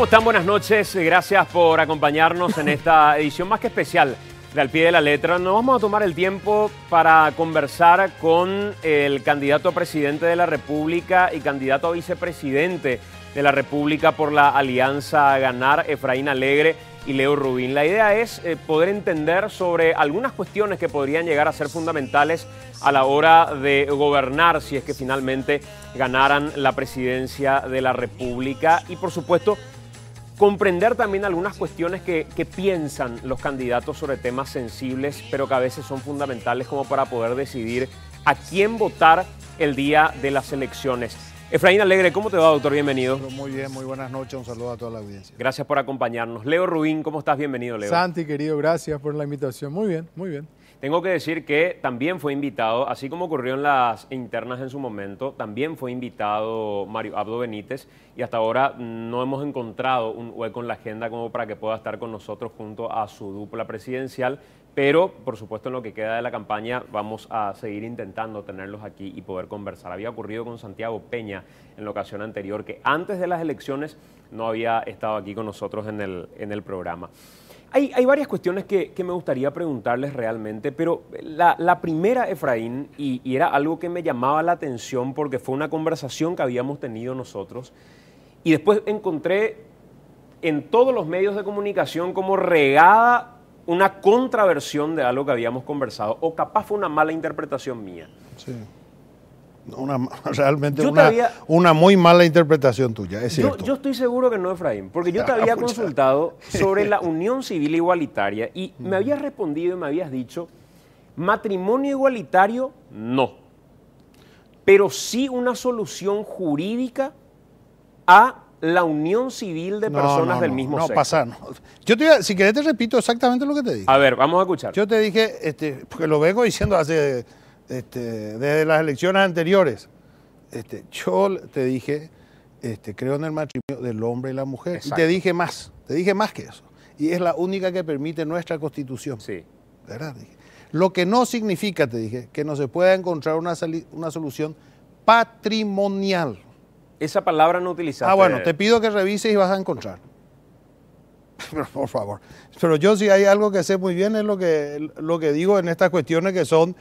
están? Buenas noches. Gracias por acompañarnos en esta edición más que especial de Al Pie de la Letra. Nos vamos a tomar el tiempo para conversar con el candidato a presidente de la República y candidato a vicepresidente de la República por la Alianza Ganar, Efraín Alegre y Leo Rubín. La idea es poder entender sobre algunas cuestiones que podrían llegar a ser fundamentales a la hora de gobernar si es que finalmente ganaran la presidencia de la República y, por supuesto, comprender también algunas cuestiones que piensan los candidatos sobre temas sensibles, pero que a veces son fundamentales como para poder decidir a quién votar el día de las elecciones. Efraín Alegre, ¿cómo te va, doctor? Bienvenido. Muy bien, muy buenas noches. Un saludo a toda la audiencia. Gracias por acompañarnos. Leo Rubín, ¿cómo estás? Bienvenido, Leo. Santi, querido, gracias por la invitación. Muy bien, muy bien. Tengo que decir que también fue invitado, así como ocurrió en las internas en su momento, también fue invitado Mario Abdo Benítez y hasta ahora no hemos encontrado un hueco en la agenda como para que pueda estar con nosotros junto a su dupla presidencial, pero por supuesto en lo que queda de la campaña vamos a seguir intentando tenerlos aquí y poder conversar. Había ocurrido con Santiago Peña en la ocasión anterior, que antes de las elecciones no había estado aquí con nosotros en el programa. Hay varias cuestiones que me gustaría preguntarles realmente, pero la primera, Efraín, y era algo que me llamaba la atención porque fue una conversación que habíamos tenido nosotros, y después encontré en todos los medios de comunicación como regada una contraversión de algo que habíamos conversado, o capaz fue una mala interpretación mía. Sí. Realmente una muy mala interpretación tuya, es cierto. Yo estoy seguro que no, Efraín, porque yo te había consultado sobre la unión civil igualitaria y me habías respondido y me habías dicho, matrimonio igualitario, no, pero sí una solución jurídica a la unión civil de personas del mismo sexo. No pasa, no. Si querés te repito exactamente lo que te dije. A ver, vamos a escuchar. Yo te dije, porque lo vengo diciendo desde las elecciones anteriores, yo te dije, creo en el matrimonio del hombre y la mujer. Exacto. Y te dije más que eso. Y es la única que permite nuestra Constitución. Sí. ¿Verdad? Lo que no significa, te dije, que no se pueda encontrar una solución patrimonial. Esa palabra no utilizaste. Bueno, te pido que revises y vas a encontrar. Pero, por favor. Pero yo si hay algo que sé muy bien es lo que digo en estas cuestiones que son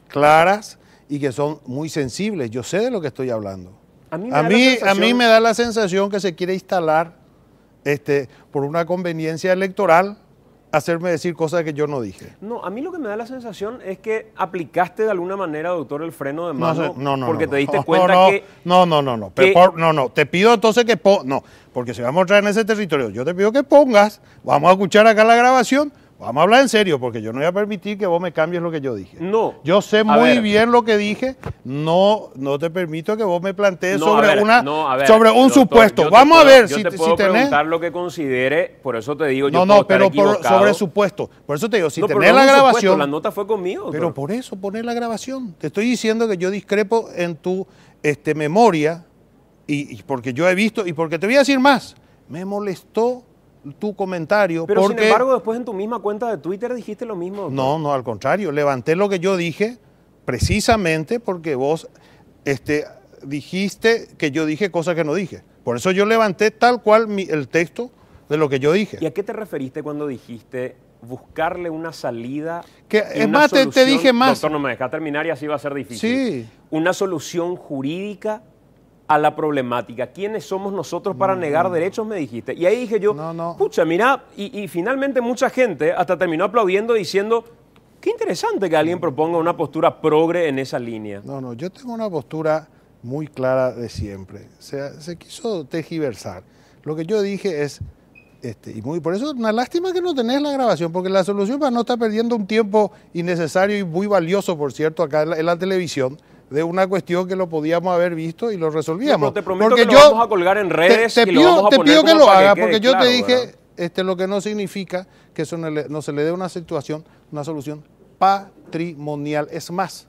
claras y que son muy sensibles. Yo sé de lo que estoy hablando. A mí me da la sensación que se quiere instalar por una conveniencia electoral hacerme decir cosas que yo no dije. No, a mí lo que me da la sensación es que aplicaste de alguna manera, doctor, el freno de mano porque te diste cuenta que... No, te pido entonces que... No, porque si vamos a entrar en ese territorio, yo te pido que pongas, vamos a escuchar acá la grabación, vamos a hablar en serio, porque yo no voy a permitir que vos me cambies lo que yo dije. No. Yo sé muy bien lo que dije, no te permito que vos me plantees sobre un supuesto. Vamos a ver si tenés... Yo te puedo preguntar lo que considere, por eso te digo, yo pero sobre supuesto. Por eso te digo, si tenés la grabación... La nota fue conmigo, doctor. Pero por eso poner la grabación. Te estoy diciendo que yo discrepo en tu memoria, y porque yo he visto, y porque te voy a decir más, me molestó tu comentario. Pero porque, sin embargo, después en tu misma cuenta de Twitter dijiste lo mismo, doctor. No, al contrario, levanté lo que yo dije precisamente porque vos dijiste que yo dije cosas que no dije. Por eso yo levanté tal cual el texto de lo que yo dije. ¿Y a qué te referiste cuando dijiste buscarle una salida? Es más, te dije más. Doctor, no me deja terminar y así va a ser difícil. Sí. Una solución jurídica a la problemática. ¿Quiénes somos nosotros para negar derechos? Me dijiste. Y ahí dije yo, pucha, mira, y finalmente mucha gente hasta terminó aplaudiendo diciendo, qué interesante que alguien proponga una postura progre en esa línea. No, yo tengo una postura muy clara de siempre. O sea, se quiso tergiversar. Lo que yo dije es, por eso una lástima que no tenés la grabación, porque la solución para no estar perdiendo un tiempo innecesario y muy valioso, por cierto, acá en la televisión, de una cuestión que lo podíamos haber visto y lo resolvíamos. No, te prometo que lo vamos a colgar en redes te pido que lo haga, porque yo te dije lo que no significa que eso no se le dé una solución patrimonial. Es más,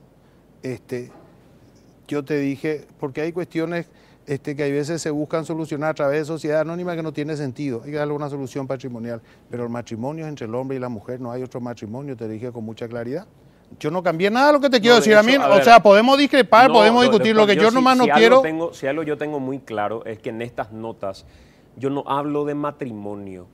yo te dije, porque hay cuestiones que a veces se buscan solucionar a través de sociedad anónima que no tiene sentido. Hay que darle una solución patrimonial. Pero el matrimonio es entre el hombre y la mujer, no hay otro matrimonio, te dije con mucha claridad. Yo no cambié nada de lo que te quiero decir a mí. O sea, podemos discrepar, podemos discutir. Lo que yo nomás no quiero... Si algo yo tengo muy claro es que en estas notas yo no hablo de matrimonio.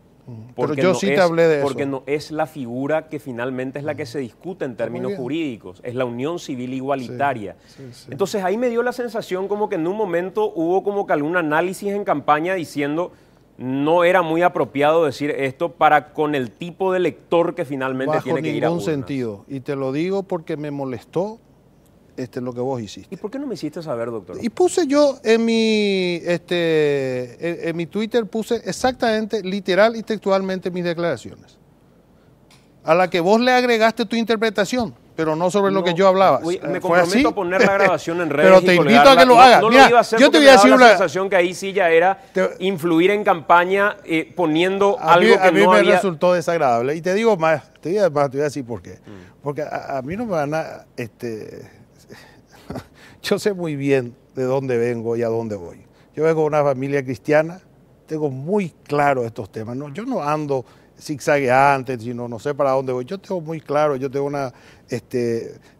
Pero yo sí te hablé de eso. Porque no es la figura que finalmente es la que se discute en términos jurídicos, es la unión civil igualitaria. Sí. Entonces ahí me dio la sensación como que en un momento hubo como que algún análisis en campaña diciendo no era muy apropiado decir esto para con el tipo de lector que finalmente tiene que ir a urnas. Bajo ningún sentido. Y te lo digo porque me molestó lo que vos hiciste. ¿Y por qué no me hiciste saber, doctor? Y puse yo en mi Twitter, puse exactamente, literal y textualmente mis declaraciones. A la que vos le agregaste tu interpretación, pero no sobre lo que yo hablaba. Me comprometo a poner la grabación en redes. Pero te invito a que lo hagas. No Mira, lo iba a hacer, yo te voy a decir la sensación que ahí sí ya era influir en campaña poniendo algo que a mí no me había... resultó desagradable. Y te digo más, te voy a decir por qué. Porque a mí no me van a... Yo sé muy bien de dónde vengo y a dónde voy. Yo vengo de una familia cristiana, tengo muy claro estos temas. ¿No? Yo no ando zigzagueante, sino no sé para dónde voy. Yo tengo muy claro, yo tengo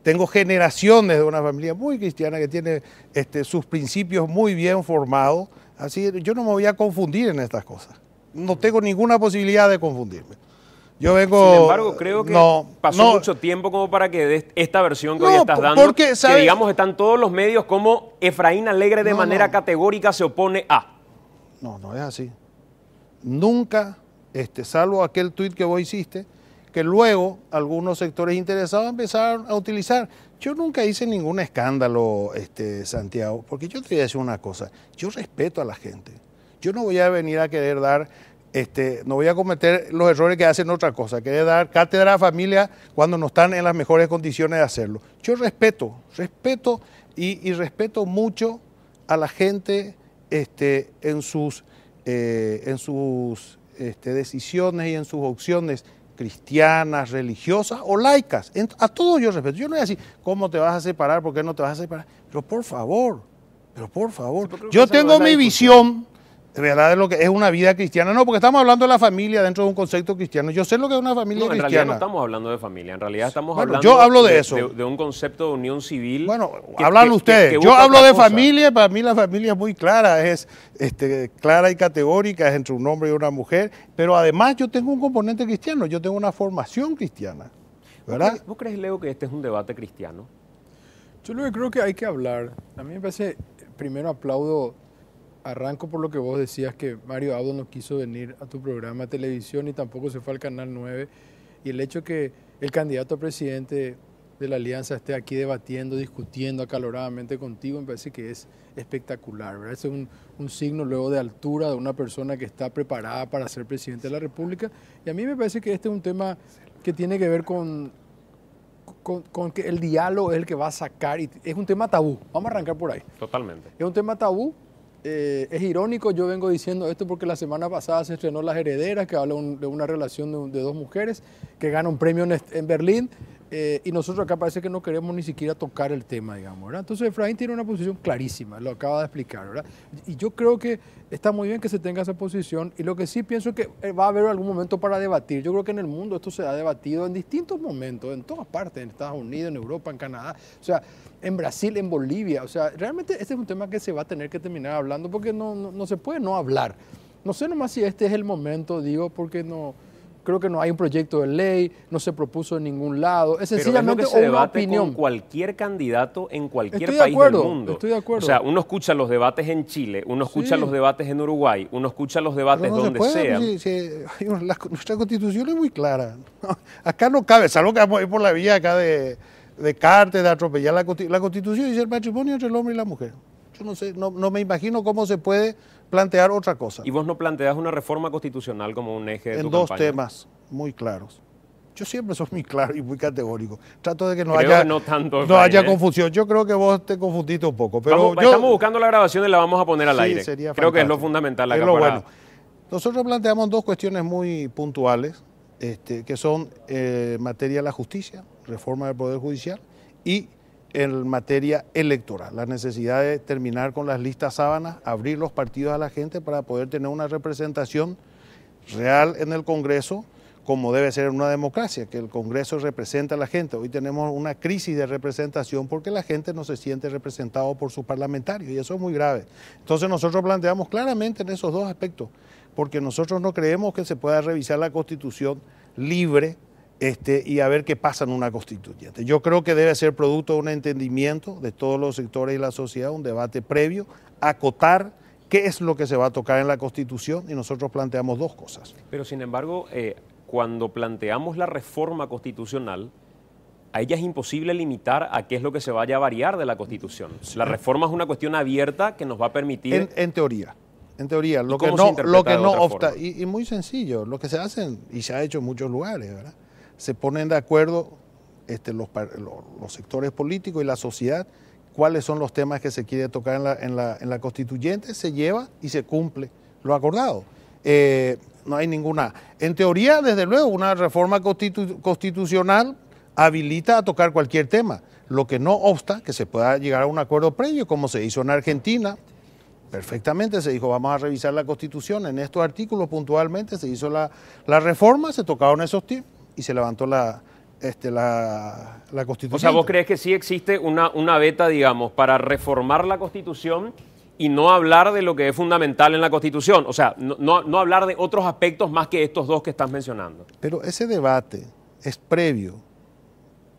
tengo generaciones de una familia muy cristiana que tiene sus principios muy bien formados. Así yo no me voy a confundir en estas cosas. No tengo ninguna posibilidad de confundirme. Yo vengo... Sin embargo, creo que pasó mucho tiempo como para que esta versión que hoy estás dando, porque, que digamos están todos los medios como Efraín Alegre de manera categórica se opone a... No es así. Nunca, salvo aquel tuit que vos hiciste, que luego algunos sectores interesados empezaron a utilizar. Yo nunca hice ningún escándalo, Santiago, porque yo te voy a decir una cosa, yo respeto a la gente. Yo no voy a venir a querer dar... no voy a cometer los errores que hacen otra cosa, querer dar cátedra a familia cuando no están en las mejores condiciones de hacerlo. Yo respeto y respeto mucho a la gente en sus decisiones y en sus opciones cristianas, religiosas o laicas. A todos yo respeto. Yo no voy a decir, ¿cómo te vas a separar? ¿Por qué no te vas a separar? Pero por favor, yo tengo mi visión de verdad de lo que es una vida cristiana. No, porque estamos hablando de la familia dentro de un concepto cristiano. Yo sé lo que es una familia cristiana. En realidad no estamos hablando de familia, en realidad estamos hablando yo hablo de eso. De un concepto de unión civil. Bueno, hablan ustedes. Yo hablo de familia, para mí la familia es muy clara, es clara y categórica, es entre un hombre y una mujer, pero además yo tengo un componente cristiano, yo tengo una formación cristiana, ¿verdad? ¿Vos crees, Leo, que este es un debate cristiano? Yo lo que creo que hay que hablar, a mí me parece, primero arranco por lo que vos decías, que Mario Abdo no quiso venir a tu programa de televisión y tampoco se fue al Canal 9. Y el hecho que el candidato a presidente de la Alianza esté aquí debatiendo, discutiendo acaloradamente contigo, me parece que es espectacular, ¿verdad? Es un signo luego de altura de una persona que está preparada para ser presidente de la República. Y a mí me parece que este es un tema que tiene que ver con que el diálogo es el que va a sacar, y es un tema tabú. Vamos a arrancar por ahí. Totalmente. Es un tema tabú. Es irónico, yo vengo diciendo esto porque la semana pasada se estrenó Las Herederas, que habla de una relación de dos mujeres que gana un premio en Berlín, y nosotros acá parece que no queremos ni siquiera tocar el tema, digamos, ¿verdad? Entonces Efraín tiene una posición clarísima, lo acaba de explicar, ¿verdad? Y yo creo que está muy bien que se tenga esa posición, y lo que sí pienso es que va a haber algún momento para debatir. Yo creo que en el mundo esto se ha debatido en distintos momentos, en todas partes, en Estados Unidos, en Europa, en Canadá, o sea, en Brasil, en Bolivia. O sea, realmente este es un tema que se va a tener que terminar hablando porque no se puede no hablar. No sé nomás si este es el momento, digo, porque creo que no hay un proyecto de ley, no se propuso en ningún lado. Es sencillamente una opinión. Con cualquier candidato en cualquier país del mundo. Estoy de acuerdo. O sea, uno escucha los debates en Chile, uno escucha los debates en Uruguay, uno escucha los debates donde sea. Nuestra Constitución es muy clara. Acá no cabe, salvo que vamos a ir por la vía acá de cártel, de atropellar la Constitución, dice el matrimonio entre el hombre y la mujer. Yo no sé, no me imagino cómo se puede plantear otra cosa. ¿Y vos no planteás una reforma constitucional como un eje de tu campaña? En dos temas muy claros. Yo siempre soy muy claro y muy categórico. Trato de que no haya confusión. Yo creo que vos te confundiste un poco. Pero estamos buscando la grabación y la vamos a poner al aire. Creo que es lo fundamental acá. Bueno. Nosotros planteamos dos cuestiones muy puntuales, que son materia de la justicia, reforma del Poder Judicial, y en materia electoral, la necesidad de terminar con las listas sábanas, abrir los partidos a la gente para poder tener una representación real en el Congreso como debe ser en una democracia, que el Congreso representa a la gente. Hoy tenemos una crisis de representación porque la gente no se siente representado por sus parlamentarios y eso es muy grave. Entonces nosotros planteamos claramente en esos dos aspectos, porque nosotros no creemos que se pueda revisar la Constitución libre y a ver qué pasa en una constituyente. Yo creo que debe ser producto de un entendimiento de todos los sectores y la sociedad, un debate previo, acotar qué es lo que se va a tocar en la Constitución y nosotros planteamos dos cosas. Pero sin embargo, cuando planteamos la reforma constitucional, a ella es imposible limitar a qué es lo que se vaya a variar de la Constitución. Sí. La reforma es una cuestión abierta que nos va a permitir... En teoría, lo que no obsta, y muy sencillo, lo que se hace, y se ha hecho en muchos lugares, ¿verdad? Se ponen de acuerdo los sectores políticos y la sociedad, cuáles son los temas que se quiere tocar en la constituyente, se lleva y se cumple lo acordado. No hay ninguna... En teoría, desde luego, una reforma constitucional habilita a tocar cualquier tema, lo que no obsta que se pueda llegar a un acuerdo previo, como se hizo en Argentina. Perfectamente se dijo, vamos a revisar la Constitución, en estos artículos puntualmente se hizo la reforma, se tocaron esos tiempos y se levantó la Constitución. O sea, ¿vos crees que sí existe una veta, digamos, para reformar la Constitución y no hablar de lo que es fundamental en la Constitución? O sea, no hablar de otros aspectos más que estos dos que estás mencionando. Pero ese debate es previo.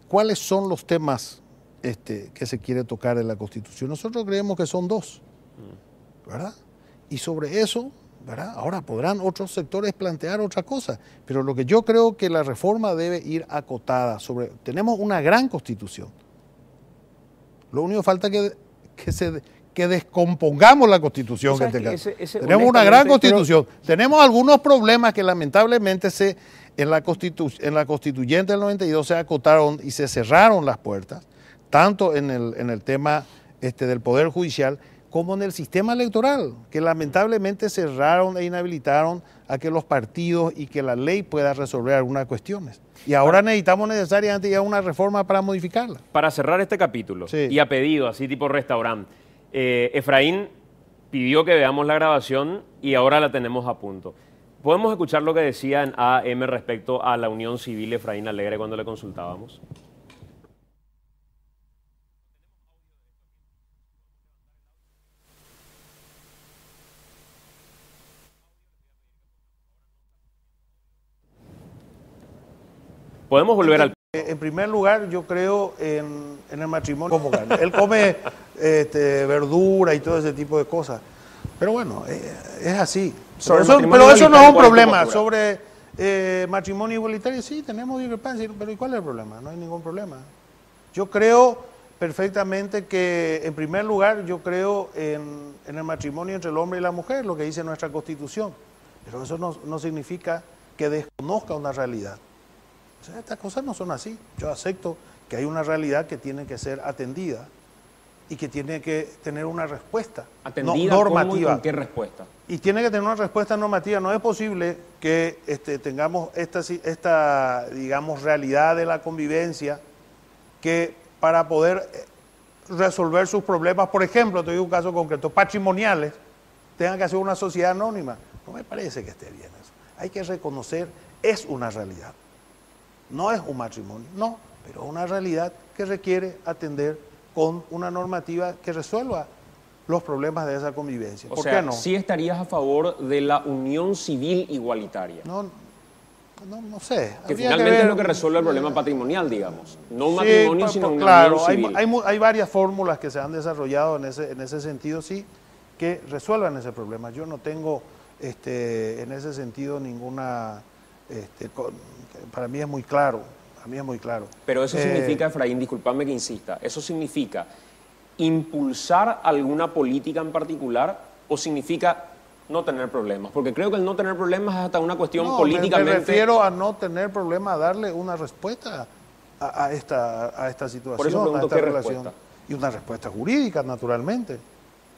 ¿Cuáles son los temas que se quiere tocar en la Constitución? Nosotros creemos que son dos, ¿verdad? Y sobre eso, ¿verdad? Ahora podrán otros sectores plantear otra cosa, pero lo que yo creo que la reforma debe ir acotada sobre... Tenemos una gran Constitución. Lo único que falta es que descompongamos la Constitución que tengamos. Tenemos una gran Constitución. Tenemos algunos problemas que lamentablemente en la Constituyente del 92 se acotaron y se cerraron las puertas, tanto en el tema del Poder Judicial, como en el sistema electoral, que lamentablemente cerraron e inhabilitaron a que los partidos y que la ley pueda resolver algunas cuestiones. Y ahora necesitamos necesariamente ya una reforma para modificarla. Para cerrar este capítulo, sí. Y a pedido, así tipo restaurante, Efraín pidió que veamos la grabación y ahora la tenemos a punto. ¿Podemos escuchar lo que decía en AM respecto a la unión civil Efraín Alegre cuando le consultábamos? Podemos volver al... En primer lugar, yo creo en el matrimonio como carne. Él come verdura y todo ese tipo de cosas. Pero bueno, es así. Pero eso no es un problema. Sobre matrimonio igualitario, sí, tenemos discrepancias, pero ¿y cuál es el problema? No hay ningún problema. Yo creo perfectamente que, en primer lugar, yo creo en el matrimonio entre el hombre y la mujer, lo que dice nuestra Constitución. Pero eso no significa que desconozca una realidad. O sea, estas cosas no son así. Yo acepto que hay una realidad que tiene que ser atendida y que tiene que tener una respuesta normativa. ¿Cómo y con qué respuesta? Y tiene que tener una respuesta normativa. No es posible que tengamos esta, digamos, realidad de la convivencia que para poder resolver sus problemas, por ejemplo, te doy un caso concreto, patrimoniales, tengan que hacer una sociedad anónima. No me parece que esté bien eso. Hay que reconocer, es una realidad. No es un matrimonio, no, pero es una realidad que requiere atender con una normativa que resuelva los problemas de esa convivencia. ¿Por qué no? ¿Sí estarías a favor de la unión civil igualitaria? No sé. Que finalmente es lo que resuelve el problema patrimonial, digamos. No un matrimonio, sino una unión civil. Hay varias fórmulas que se han desarrollado en ese sentido, sí, que resuelvan ese problema. Yo no tengo en ese sentido ninguna... para mí es muy claro, Pero eso significa, Efraín, discúlpame que insista, ¿eso significa impulsar alguna política en particular o significa no tener problemas? Porque creo que el no tener problemas es hasta una cuestión políticamente... Me refiero a no tener problemas, a darle una respuesta a esta situación, por eso pregunto, a esta relación. Respuesta? Y una respuesta jurídica, naturalmente,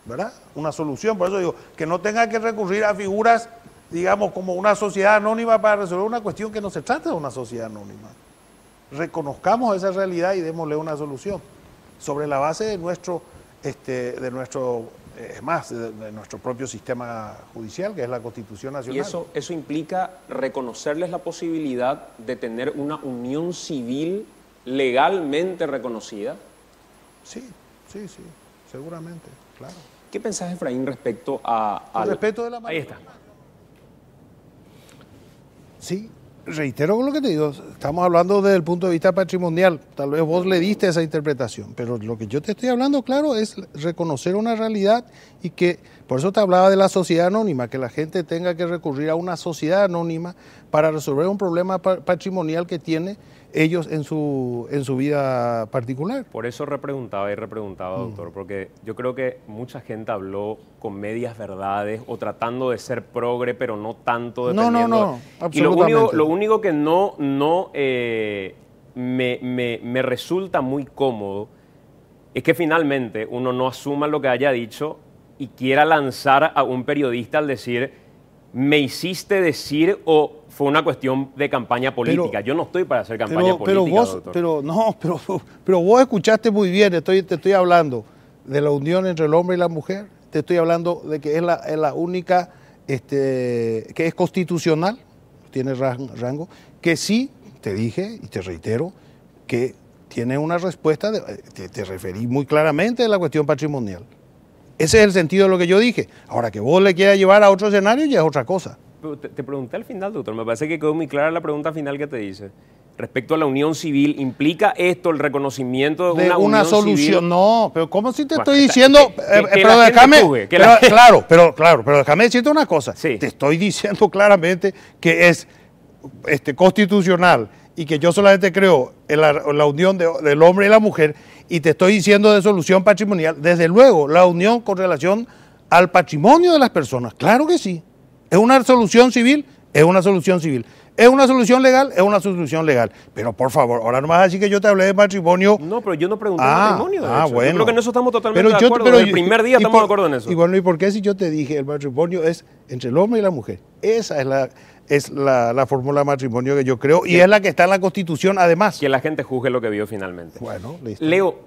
¿verdad? Una solución, por eso digo, que no tenga que recurrir a figuras, digamos, como una sociedad anónima para resolver una cuestión que no se trata de una sociedad anónima. Reconozcamos esa realidad y démosle una solución sobre la base de nuestro es más, de nuestro propio sistema judicial, que es la Constitución Nacional. Y eso implica reconocerles la posibilidad de tener una unión civil legalmente reconocida. Sí, seguramente, claro. ¿Qué pensás, Efraín, respecto al respeto de la Ahí está. Sí, reitero lo que te digo, estamos hablando desde el punto de vista patrimonial, tal vez vos le diste esa interpretación, pero lo que yo te estoy hablando, claro, es reconocer una realidad y que, por eso te hablaba de la sociedad anónima, que la gente tenga que recurrir a una sociedad anónima para resolver un problema patrimonial que tiene ellos en su vida particular. Por eso repreguntaba, doctor, porque yo creo que mucha gente habló con medias verdades o tratando de ser progre, pero no tanto dependiendo. No, absolutamente. Y lo único que me resulta muy cómodo es que finalmente uno no asuma lo que haya dicho y quiera lanzar a un periodista al decir, me hiciste decir o fue una cuestión de campaña política. Yo no estoy para hacer campaña política, doctor. Pero vos escuchaste muy bien, te estoy hablando de la unión entre el hombre y la mujer, te estoy hablando de que es la única, que es constitucional, tiene rango, que sí, te dije y te reitero, que tiene una respuesta, te referí muy claramente a la cuestión patrimonial. Ese es el sentido de lo que yo dije. Ahora, que vos le quieras llevar a otro escenario ya es otra cosa. Pero te pregunté al final, doctor, me parece que quedó muy clara la pregunta final que te hice. Respecto a la unión civil, ¿implica esto el reconocimiento de una unión solución civil? No, pero ¿cómo si te estoy diciendo? Pero déjame... Pero déjame decirte una cosa. Sí. Te estoy diciendo claramente que es constitucional y que yo solamente creo en la unión del hombre y la mujer, y te estoy diciendo de solución patrimonial, desde luego, la unión con relación al patrimonio de las personas, claro que sí. ¿Es una solución civil? Es una solución civil. ¿Es una solución legal? Es una solución legal. Pero por favor, ahora no vas a decir que yo te hablé de matrimonio. No, pero yo no pregunté de matrimonio, de hecho. Bueno. Yo creo que en eso estamos totalmente de acuerdo. Desde el primer día estamos de acuerdo en eso. Y bueno, ¿y por qué si yo te dije el matrimonio es entre el hombre y la mujer? Esa es la fórmula de matrimonio que yo creo, y es la que está en la Constitución además. Que la gente juzgue lo que vio finalmente. Bueno, listo. Leo,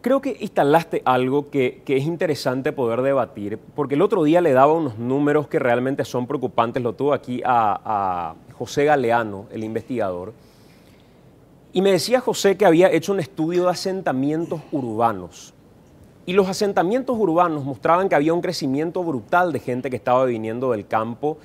creo que instalaste algo que es interesante poder debatir, porque el otro día le daba unos números que realmente son preocupantes, lo tuvo aquí a José Galeano, el investigador, y me decía José que había hecho un estudio de asentamientos urbanos, y los asentamientos urbanos mostraban que había un crecimiento brutal de gente que estaba viniendo del campo,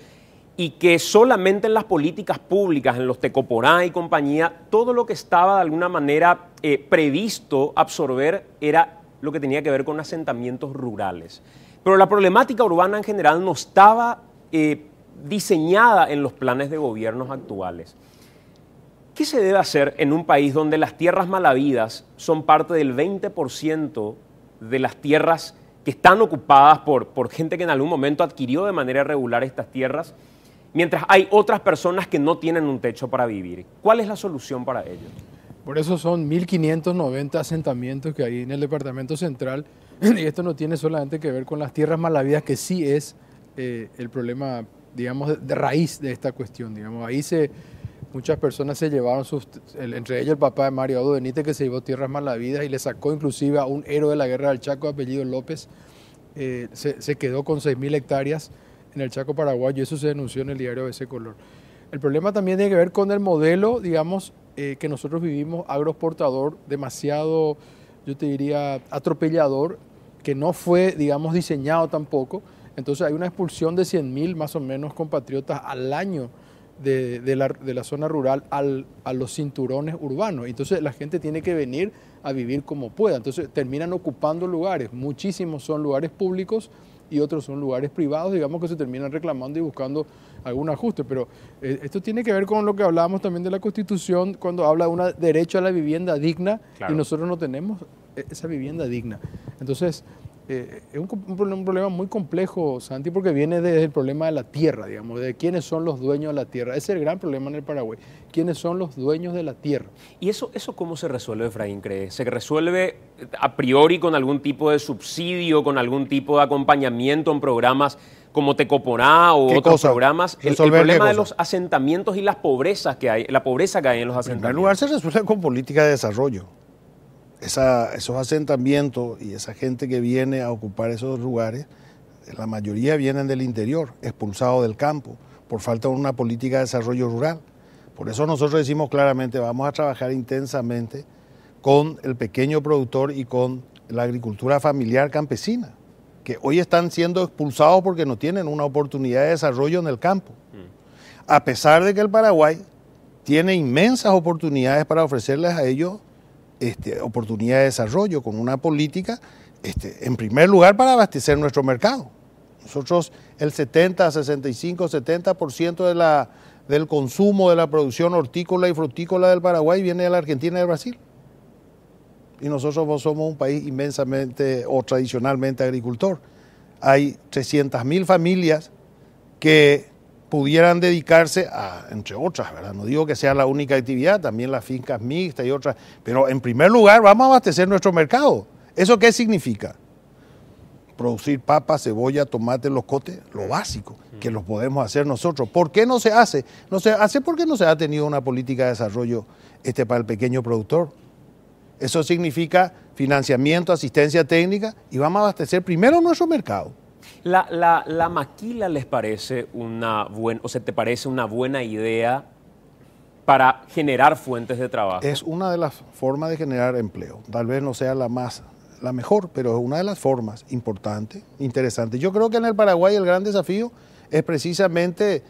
y que solamente en las políticas públicas, en los Tecoporá y compañía, todo lo que estaba de alguna manera previsto absorber era lo que tenía que ver con asentamientos rurales. Pero la problemática urbana en general no estaba diseñada en los planes de gobiernos actuales. ¿Qué se debe hacer en un país donde las tierras mal habidas son parte del 20% de las tierras que están ocupadas por gente que en algún momento adquirió de manera irregular estas tierras, mientras hay otras personas que no tienen un techo para vivir? ¿Cuál es la solución para ello? Por eso son 1.590 asentamientos que hay en el departamento central, y esto no tiene solamente que ver con las tierras mal habidas, que sí es el problema, digamos, de raíz de esta cuestión. Digamos, ahí muchas personas se llevaron, entre ellos el papá de Mario Abdo Benítez, que se llevó tierras mal habidas y le sacó inclusive a un héroe de la Guerra del Chaco, apellido López, se quedó con 6.000 hectáreas en el Chaco paraguayo, y eso se denunció en el diario de ese color. El problema también tiene que ver con el modelo, digamos, que nosotros vivimos, agroexportador, demasiado, yo te diría, atropellador, que no fue, digamos, diseñado tampoco. Entonces hay una expulsión de 100.000 más o menos compatriotas al año de la zona rural a los cinturones urbanos. Entonces la gente tiene que venir a vivir como pueda. Entonces terminan ocupando lugares. Muchísimos son lugares públicos y otros son lugares privados, digamos, que se terminan reclamando y buscando algún ajuste. Pero esto tiene que ver con lo que hablábamos también de la Constitución, cuando habla de un derecho a la vivienda digna, claro, y nosotros no tenemos esa vivienda digna. Entonces, es un problema muy complejo, Santi, porque viene desde el problema de la tierra, digamos, de quiénes son los dueños de la tierra. Ese es el gran problema en el Paraguay, quiénes son los dueños de la tierra. ¿Y eso cómo se resuelve, Efraín, crees? ¿Se resuelve a priori con algún tipo de subsidio, con algún tipo de acompañamiento en programas como Tecoporá o otros programas? El problema de los asentamientos y la pobreza que hay en los asentamientos. En primer lugar, se resuelve con política de desarrollo. esos asentamientos y esa gente que viene a ocupar esos lugares, la mayoría vienen del interior, expulsados del campo, por falta de una política de desarrollo rural. Por eso nosotros decimos claramente, vamos a trabajar intensamente con el pequeño productor y con la agricultura familiar campesina, que hoy están siendo expulsados porque no tienen una oportunidad de desarrollo en el campo. A pesar de que el Paraguay tiene inmensas oportunidades para ofrecerles a ellos oportunidades de desarrollo con una política, en primer lugar, para abastecer nuestro mercado. Nosotros el 70% del consumo de la producción hortícola y frutícola del Paraguay viene de la Argentina y del Brasil. Y nosotros somos un país inmensamente o tradicionalmente agricultor. Hay 300.000 familias que pudieran dedicarse a, entre otras, ¿verdad? No digo que sea la única actividad, también las fincas mixtas y otras, pero en primer lugar vamos a abastecer nuestro mercado. ¿Eso qué significa? Producir papas, cebolla, tomate, locote, lo básico, que lo podemos hacer nosotros. ¿Por qué no se hace? No se hace porque no se ha tenido una política de desarrollo para el pequeño productor. Eso significa financiamiento, asistencia técnica y vamos a abastecer primero nuestro mercado. ¿La maquila les parece te parece una buena idea para generar fuentes de trabajo? Es una de las formas de generar empleo. Tal vez no sea la mejor, pero es una de las formas importantes, interesantes. Yo creo que en el Paraguay el gran desafío es precisamente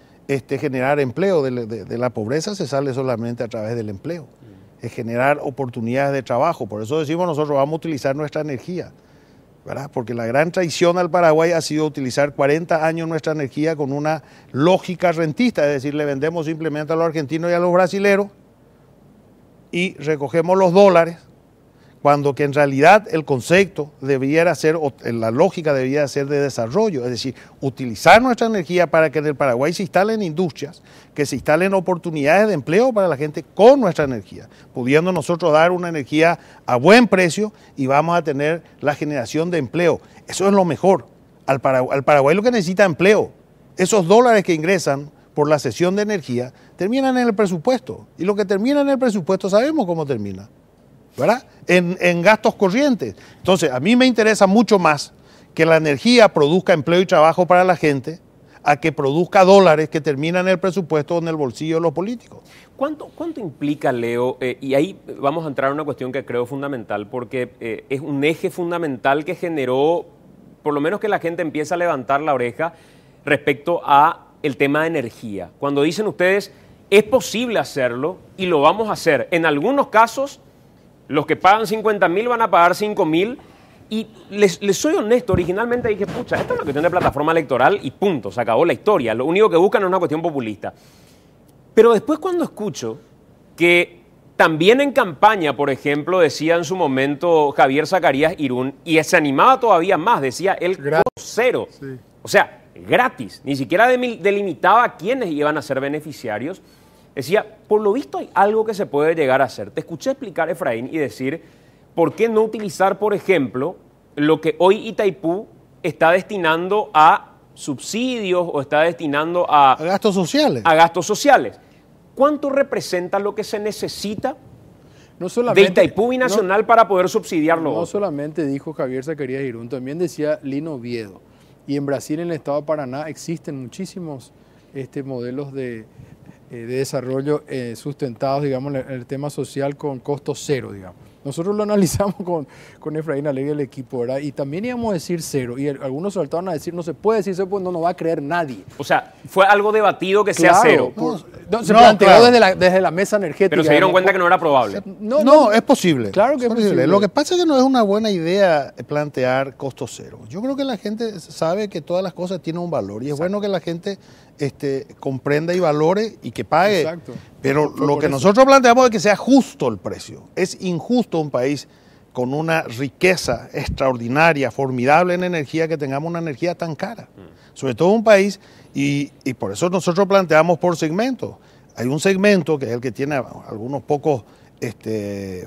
generar empleo. De la pobreza se sale solamente a través del empleo. Es generar oportunidades de trabajo. Por eso decimos nosotros vamos a utilizar nuestra energía, ¿verdad? Porque la gran traición al Paraguay ha sido utilizar 40 años nuestra energía con una lógica rentista, es decir, le vendemos simplemente a los argentinos y a los brasileros y recogemos los dólares, cuando que en realidad el concepto debiera ser, la lógica debiera ser de desarrollo, es decir, utilizar nuestra energía para que en el Paraguay se instalen industrias, que se instalen oportunidades de empleo para la gente con nuestra energía, pudiendo nosotros dar una energía a buen precio y vamos a tener la generación de empleo. Eso es lo mejor. Al Paraguay lo que necesita es empleo. Esos dólares que ingresan por la cesión de energía terminan en el presupuesto y lo que termina en el presupuesto sabemos cómo termina, ¿verdad? En gastos corrientes. Entonces, a mí me interesa mucho más que la energía produzca empleo y trabajo para la gente a que produzca dólares que terminan en el presupuesto o en el bolsillo de los políticos. ¿Cuánto implica, Leo? Y ahí vamos a entrar en una cuestión que creo fundamental, porque es un eje fundamental que generó, por lo menos que la gente empieza a levantar la oreja respecto a el tema de energía. Cuando dicen ustedes, es posible hacerlo y lo vamos a hacer. En algunos casos, los que pagan 50.000 van a pagar 5.000. Y les soy honesto, originalmente dije, pucha, esta es una cuestión de plataforma electoral y punto, se acabó la historia. Lo único que buscan es una cuestión populista. Pero después cuando escucho que también en campaña, por ejemplo, decía en su momento Javier Zacarías Irún, y se animaba todavía más, decía el costo cero. Sí. O sea, gratis, ni siquiera delimitaba a quiénes iban a ser beneficiarios. Decía, por lo visto hay algo que se puede llegar a hacer. Te escuché explicar, Efraín, y decir, ¿por qué no utilizar, por ejemplo, lo que hoy Itaipú está destinando a subsidios o está destinando a gastos sociales? A gastos sociales. ¿Cuánto representa lo que se necesita no solamente, de Itaipú Binacional para poder subsidiarlo? No solamente dijo Javier Zacarías Irún, también decía Lino Oviedo. Y en Brasil, en el estado de Paraná, existen muchísimos modelos de desarrollo sustentados, digamos, en el tema social con costo cero, digamos. Nosotros lo analizamos con Efraín Alegre y el equipo, ¿verdad? Y también íbamos a decir cero. Y algunos saltaron a decir, no se puede decir cero, pues no va a creer nadie. O sea, fue algo debatido que sea cero. Se planteó desde la mesa energética. Pero se dieron cuenta que no era probable. No, es posible. Claro que es posible. Lo que pasa es que no es una buena idea plantear costo cero. Yo creo que la gente sabe que todas las cosas tienen un valor. Y es bueno que la gente comprenda y valore y que pague. Exacto. Pero lo que nosotros planteamos es que sea justo el precio. Es injusto un país con una riqueza extraordinaria, formidable en energía, que tengamos una energía tan cara. Sobre todo un país, y por eso nosotros planteamos por segmentos. Hay un segmento que es el que tiene algunos pocos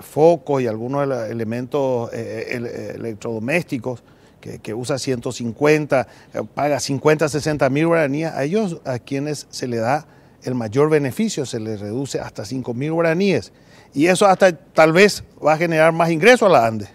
focos y algunos elementos electrodomésticos, que usa 150, paga 50, 60 mil guaraníes, a ellos a quienes se le da el mayor beneficio, se le reduce hasta 5.000 guaraníes. Y eso hasta tal vez va a generar más ingresos a la ANDE,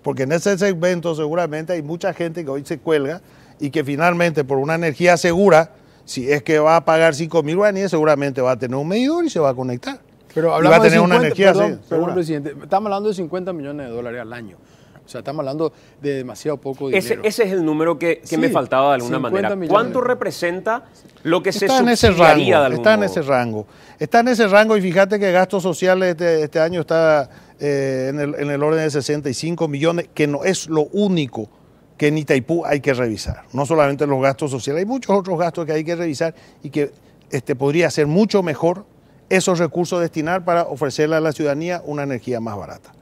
porque en ese segmento seguramente hay mucha gente que hoy se cuelga y que finalmente por una energía segura, si es que va a pagar 5.000 guaraníes, seguramente va a tener un medidor y se va a conectar. Pero y va a tener 50, una energía perdón, presidente, estamos hablando de 50 millones de dólares al año. O sea, estamos hablando de demasiado poco dinero. Ese es el número que Sí, me faltaba de alguna 50 manera. millones. ¿Cuánto representa lo que se Está en ese subsidiaría rango, de algún está en modo? ese rango. Está en ese rango y fíjate que gastos sociales este año está en el orden de 65 millones, que no es lo único que en Itaipú hay que revisar. No solamente los gastos sociales, hay muchos otros gastos que hay que revisar y que podría ser mucho mejor esos recursos destinar para ofrecerle a la ciudadanía una energía más barata.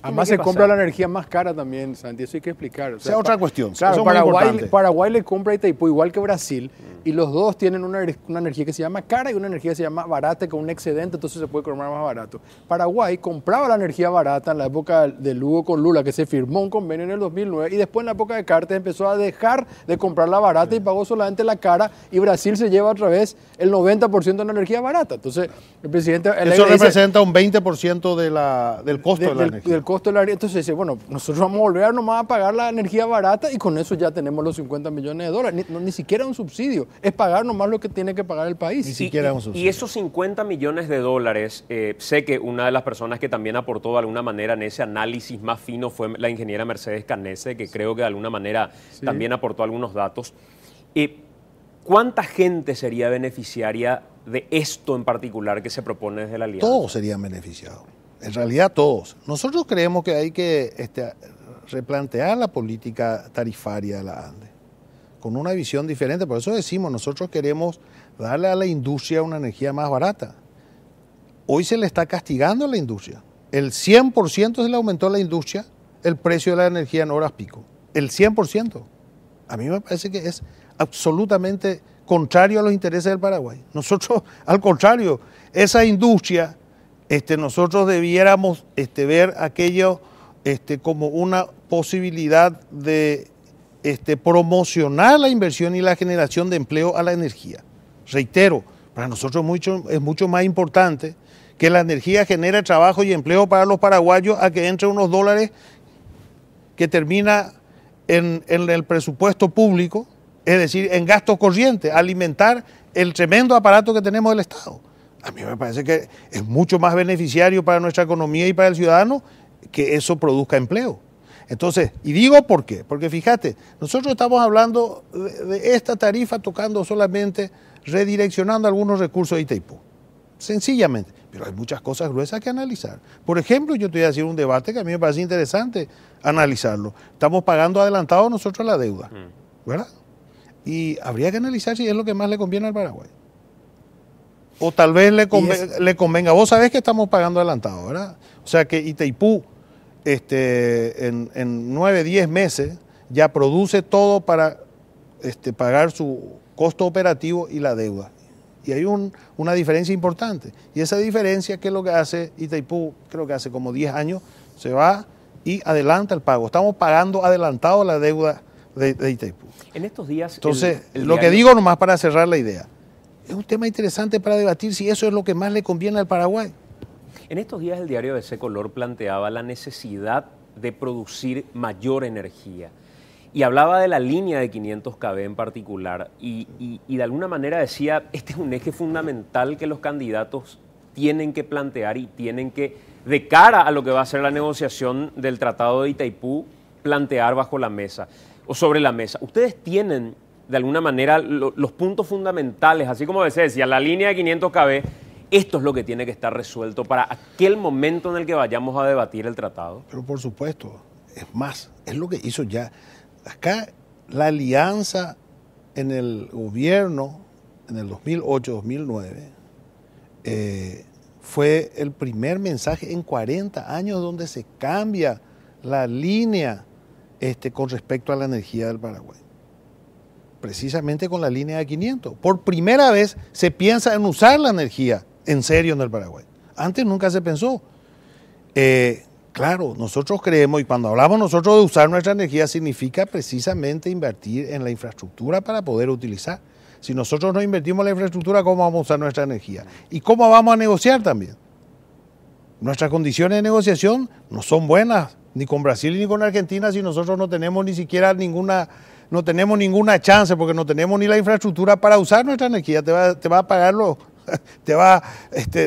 Además se compra la energía más cara también, Santi, eso hay que explicar. O sea, otra cuestión. Claro, eso es muy importante. Paraguay le compra a Itaipú igual que Brasil, y los dos tienen una energía que se llama cara y una energía que se llama barata, con un excedente, entonces se puede comprar más barato. Paraguay compraba la energía barata en la época de Lugo con Lula, que se firmó un convenio en el 2009, y después en la época de Cartes empezó a dejar de comprar la barata y pagó solamente la cara, y Brasil se lleva otra vez el 90% de la energía barata. Entonces, el presidente... Eso representa un 20% del costo de la energía. Del costo de la energía. Entonces dice, bueno, nosotros vamos a volver nomás a pagar la energía barata y con eso ya tenemos los 50 millones de dólares. Ni siquiera un subsidio, es pagar nomás lo que tiene que pagar el país. Ni siquiera un subsidio. Y esos 50 millones de dólares, sé que una de las personas que también aportó de alguna manera en ese análisis más fino fue la ingeniera Mercedes Canese, que creo que de alguna manera también aportó algunos datos. ¿Cuánta gente sería beneficiaria de esto en particular que se propone desde la Alianza? Todos serían beneficiados. En realidad todos. Nosotros creemos que hay que replantear la política tarifaria de la ANDE con una visión diferente. Por eso decimos, nosotros queremos darle a la industria una energía más barata. Hoy se le está castigando a la industria. El 100% se le aumentó a la industria el precio de la energía en horas pico. El 100%. A mí me parece que es absolutamente contrario a los intereses del Paraguay. Nosotros, al contrario, esa industria... nosotros debiéramos ver aquello como una posibilidad de promocionar la inversión y la generación de empleo a la energía. Reitero, para nosotros es mucho más importante que la energía genere trabajo y empleo para los paraguayos a que entre unos dólares que termina en el presupuesto público, es decir, en gastos corrientes, alimentar el tremendo aparato que tenemos del Estado. A mí me parece que es mucho más beneficiario para nuestra economía y para el ciudadano que eso produzca empleo. Entonces, y digo por qué, porque fíjate, nosotros estamos hablando de esta tarifa tocando solamente, redireccionando algunos recursos de Itaipú, sencillamente, pero hay muchas cosas gruesas que analizar. Por ejemplo, yo te voy a decir un debate que a mí me parece interesante analizarlo. Estamos pagando adelantado nosotros la deuda, ¿verdad? Y habría que analizar si es lo que más le conviene al Paraguay. O tal vez le convenga. Vos sabés que estamos pagando adelantado, ¿verdad? O sea que Itaipú en 9, 10 meses ya produce todo para pagar su costo operativo y la deuda. Y hay una diferencia importante. Y esa diferencia, ¿qué es lo que hace Itaipú? Creo que hace como 10 años, se va y adelanta el pago. Estamos pagando adelantado la deuda de Itaipú. En estos días... Entonces, lo que digo nomás para cerrar la idea, es un tema interesante para debatir si eso es lo que más le conviene al Paraguay. En estos días el diario de ese color planteaba la necesidad de producir mayor energía y hablaba de la línea de 500 kV en particular y de alguna manera decía, este es un eje fundamental que los candidatos tienen que plantear y tienen que, de cara a lo que va a ser la negociación del Tratado de Itaipú, plantear bajo la mesa o sobre la mesa. Ustedes tienen de alguna manera los puntos fundamentales, así como se decía, la línea de 500 kV, esto es lo que tiene que estar resuelto para aquel momento en el que vayamos a debatir el tratado. Pero por supuesto, es más, es lo que hizo ya. Acá la alianza en el gobierno, en el 2008-2009, fue el primer mensaje en 40 años donde se cambia la línea con respecto a la energía del Paraguay. Precisamente con la línea de 500. Por primera vez se piensa en usar la energía en serio en el Paraguay. Antes nunca se pensó. Claro, nosotros creemos, y cuando hablamos nosotros de usar nuestra energía, significa precisamente invertir en la infraestructura para poder utilizar. Si nosotros no invertimos en la infraestructura, ¿cómo vamos a usar nuestra energía? ¿Y cómo vamos a negociar también? Nuestras condiciones de negociación no son buenas, ni con Brasil ni con Argentina, si nosotros no tenemos ni siquiera no tenemos ninguna chance, porque no tenemos ni la infraestructura para usar nuestra energía. Te va a pagarlo, te va a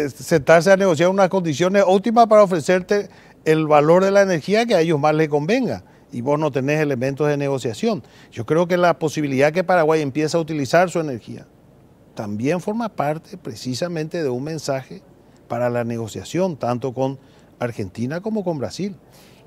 sentarse a negociar unas condiciones óptimas para ofrecerte el valor de la energía que a ellos más les convenga, y vos no tenés elementos de negociación. Yo creo que la posibilidad que Paraguay empiece a utilizar su energía también forma parte precisamente de un mensaje para la negociación, tanto con Argentina como con Brasil.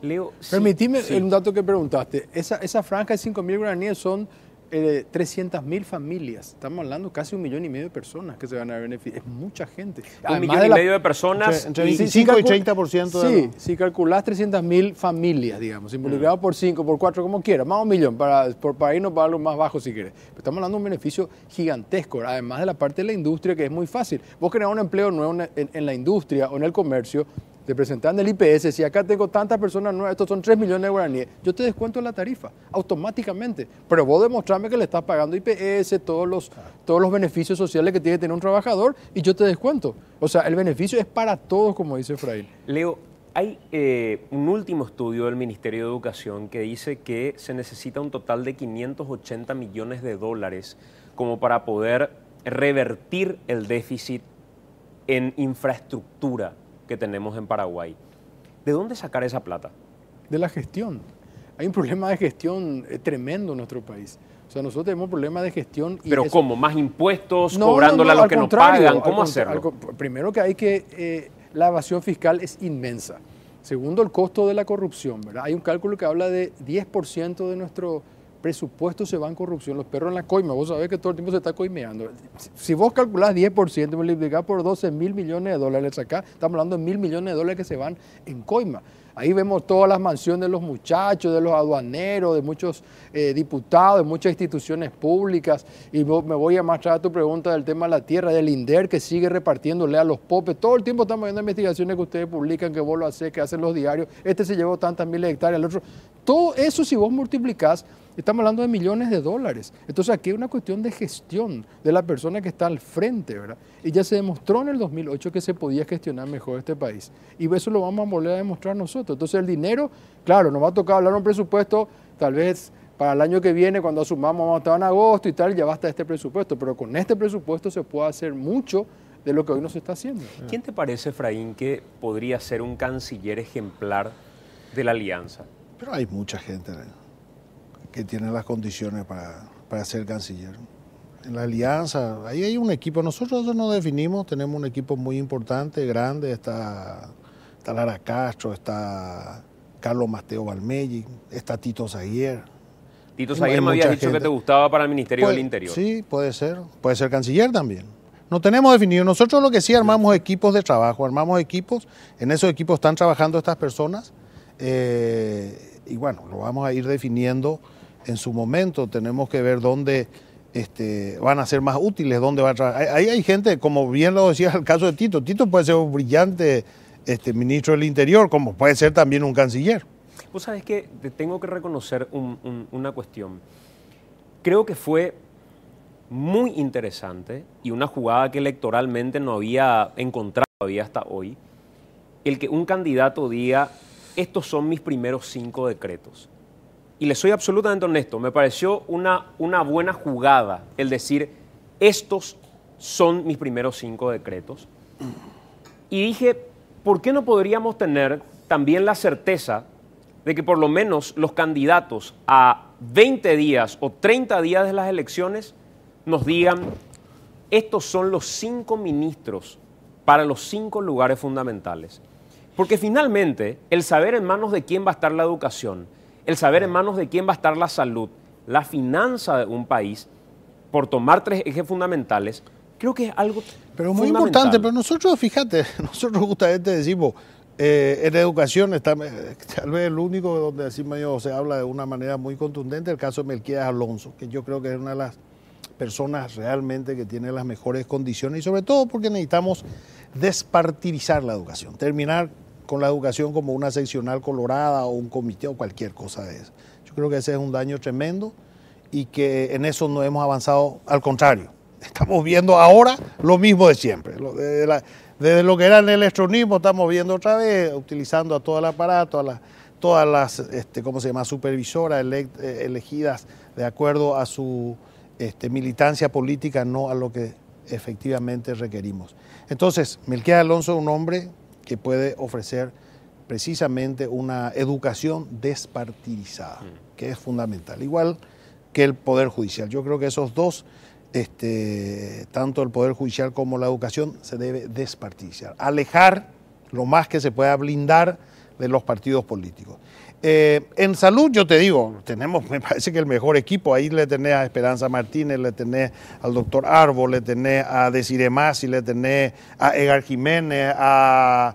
Leo, Permitime un dato que preguntaste. Esa franja de 5.000 guaraníes son 300.000 familias. Estamos hablando casi 1,5 millones de personas que se van a beneficiar. Es mucha gente. 1,5 millones de personas. Entre 25 y 30%. Sí, si calculás 300.000 familias, digamos, multiplicado por 5, por 4, como quieras, más 1 millón, para irnos para algo más bajo si quieres. Pero estamos hablando de un beneficio gigantesco, además de la parte de la industria, que es muy fácil. Vos creás un empleo nuevo en la industria o en el comercio, te presentan el IPS, si acá tengo tantas personas nuevas, estos son 3 millones de guaraníes, yo te descuento la tarifa, automáticamente. Pero vos demostrame que le estás pagando IPS, todos los beneficios sociales que tiene que tener un trabajador, y yo te descuento. O sea, el beneficio es para todos, como dice Efraín. Leo, hay un último estudio del Ministerio de Educación que dice que se necesita un total de 580 millones de dólares como para poder revertir el déficit en infraestructura que tenemos en Paraguay. ¿De dónde sacar esa plata? De la gestión. Hay un problema de gestión tremendo en nuestro país. O sea, nosotros tenemos problemas de gestión. ¿Pero cómo? ¿Más impuestos? ¿Cobrándole a los que no pagan? ¿Cómo hacerlo? Primero que hay que... la evasión fiscal es inmensa. Segundo, el costo de la corrupción, ¿verdad? Hay un cálculo que habla de 10% de nuestro presupuesto se va en corrupción. Los perros en la coima, vos sabés que todo el tiempo se está coimeando. Si vos calculás 10%, multiplicás por 12.000 millones de dólares acá, estamos hablando de 1.000 millones de dólares que se van en coima. Ahí vemos todas las mansiones de los muchachos, de los aduaneros, de muchos diputados, de muchas instituciones públicas. Y me voy a mostrar a tu pregunta del tema de la tierra, del INDER, que sigue repartiéndole a los popes. Todo el tiempo estamos viendo investigaciones que ustedes publican, que vos lo haces, que hacen los diarios. Este se llevó tantas miles de hectáreas, el otro. Todo eso, si vos multiplicás, estamos hablando de millones de dólares. Entonces aquí hay una cuestión de gestión de la persona que está al frente, ¿verdad? Y ya se demostró en el 2008 que se podía gestionar mejor este país. Y eso lo vamos a volver a demostrar nosotros. Entonces el dinero, claro, nos va a tocar hablar de un presupuesto, tal vez para el año que viene, cuando asumamos, vamos a estar en agosto y tal, ya basta este presupuesto. Pero con este presupuesto se puede hacer mucho de lo que hoy no se está haciendo. ¿Quién te parece, Efraín, que podría ser un canciller ejemplar de la alianza? Pero hay mucha gente que tiene las condiciones para ser canciller. En la alianza, ahí hay un equipo, nosotros nos definimos, tenemos un equipo muy importante, grande, está Lara Castro, está Carlos Mateo Valmelli, está Tito Zaguier. Tito Zaguier me había dicho que te gustaba para el Ministerio del Interior. Sí, puede ser canciller también. No tenemos definido, nosotros lo que sí armamos equipos de trabajo, armamos equipos, en esos equipos están trabajando estas personas, y bueno, lo vamos a ir definiendo en su momento. Tenemos que ver dónde van a ser más útiles, dónde va a trabajar. Ahí hay gente, como bien lo decía el caso de Tito. Tito puede ser un brillante ministro del Interior, como puede ser también un canciller. Vos sabés que te tengo que reconocer una cuestión. Creo que fue muy interesante y una jugada que electoralmente no había encontrado todavía hasta hoy, el que un candidato diga: estos son mis primeros 5 decretos. Y le soy absolutamente honesto, me pareció una buena jugada el decir: estos son mis primeros 5 decretos. Y dije, ¿por qué no podríamos tener también la certeza de que por lo menos los candidatos a 20 días o 30 días de las elecciones nos digan: estos son los 5 ministros para los 5 lugares fundamentales? Porque finalmente el saber en manos de quién va a estar la educación, el saber en manos de quién va a estar la salud, la finanza de un país, por tomar 3 ejes fundamentales, creo que es algo pero muy importante. Pero nosotros, fíjate, nosotros justamente decimos, en educación está tal vez el único donde así medio se habla de una manera muy contundente, el caso de Melquiades Alonso, que yo creo que es una de las personas realmente que tiene las mejores condiciones, y sobre todo porque necesitamos despartidizar la educación, terminar con la educación como una seccional colorada o un comité o cualquier cosa de eso. Yo creo que ese es un daño tremendo y que en eso no hemos avanzado, al contrario. Estamos viendo ahora lo mismo de siempre. Desde lo que era el electronismo, estamos viendo otra vez, utilizando a todo el aparato, todas las ¿cómo se llama?, supervisoras elegidas de acuerdo a su militancia política, no a lo que efectivamente requerimos. Entonces, Melquiades Alonso es un hombre que puede ofrecer precisamente una educación despartidizada, que es fundamental, igual que el Poder Judicial. Yo creo que esos dos, tanto el Poder Judicial como la educación, se debe despartidizar, alejar lo más que se pueda, blindar de los partidos políticos. En salud, yo te digo, tenemos, me parece que el mejor equipo. Ahí le tenés a Esperanza Martínez, le tenés al doctor Arbo, le tenés a Desiree Masi, le tenés a Edgar Jiménez, a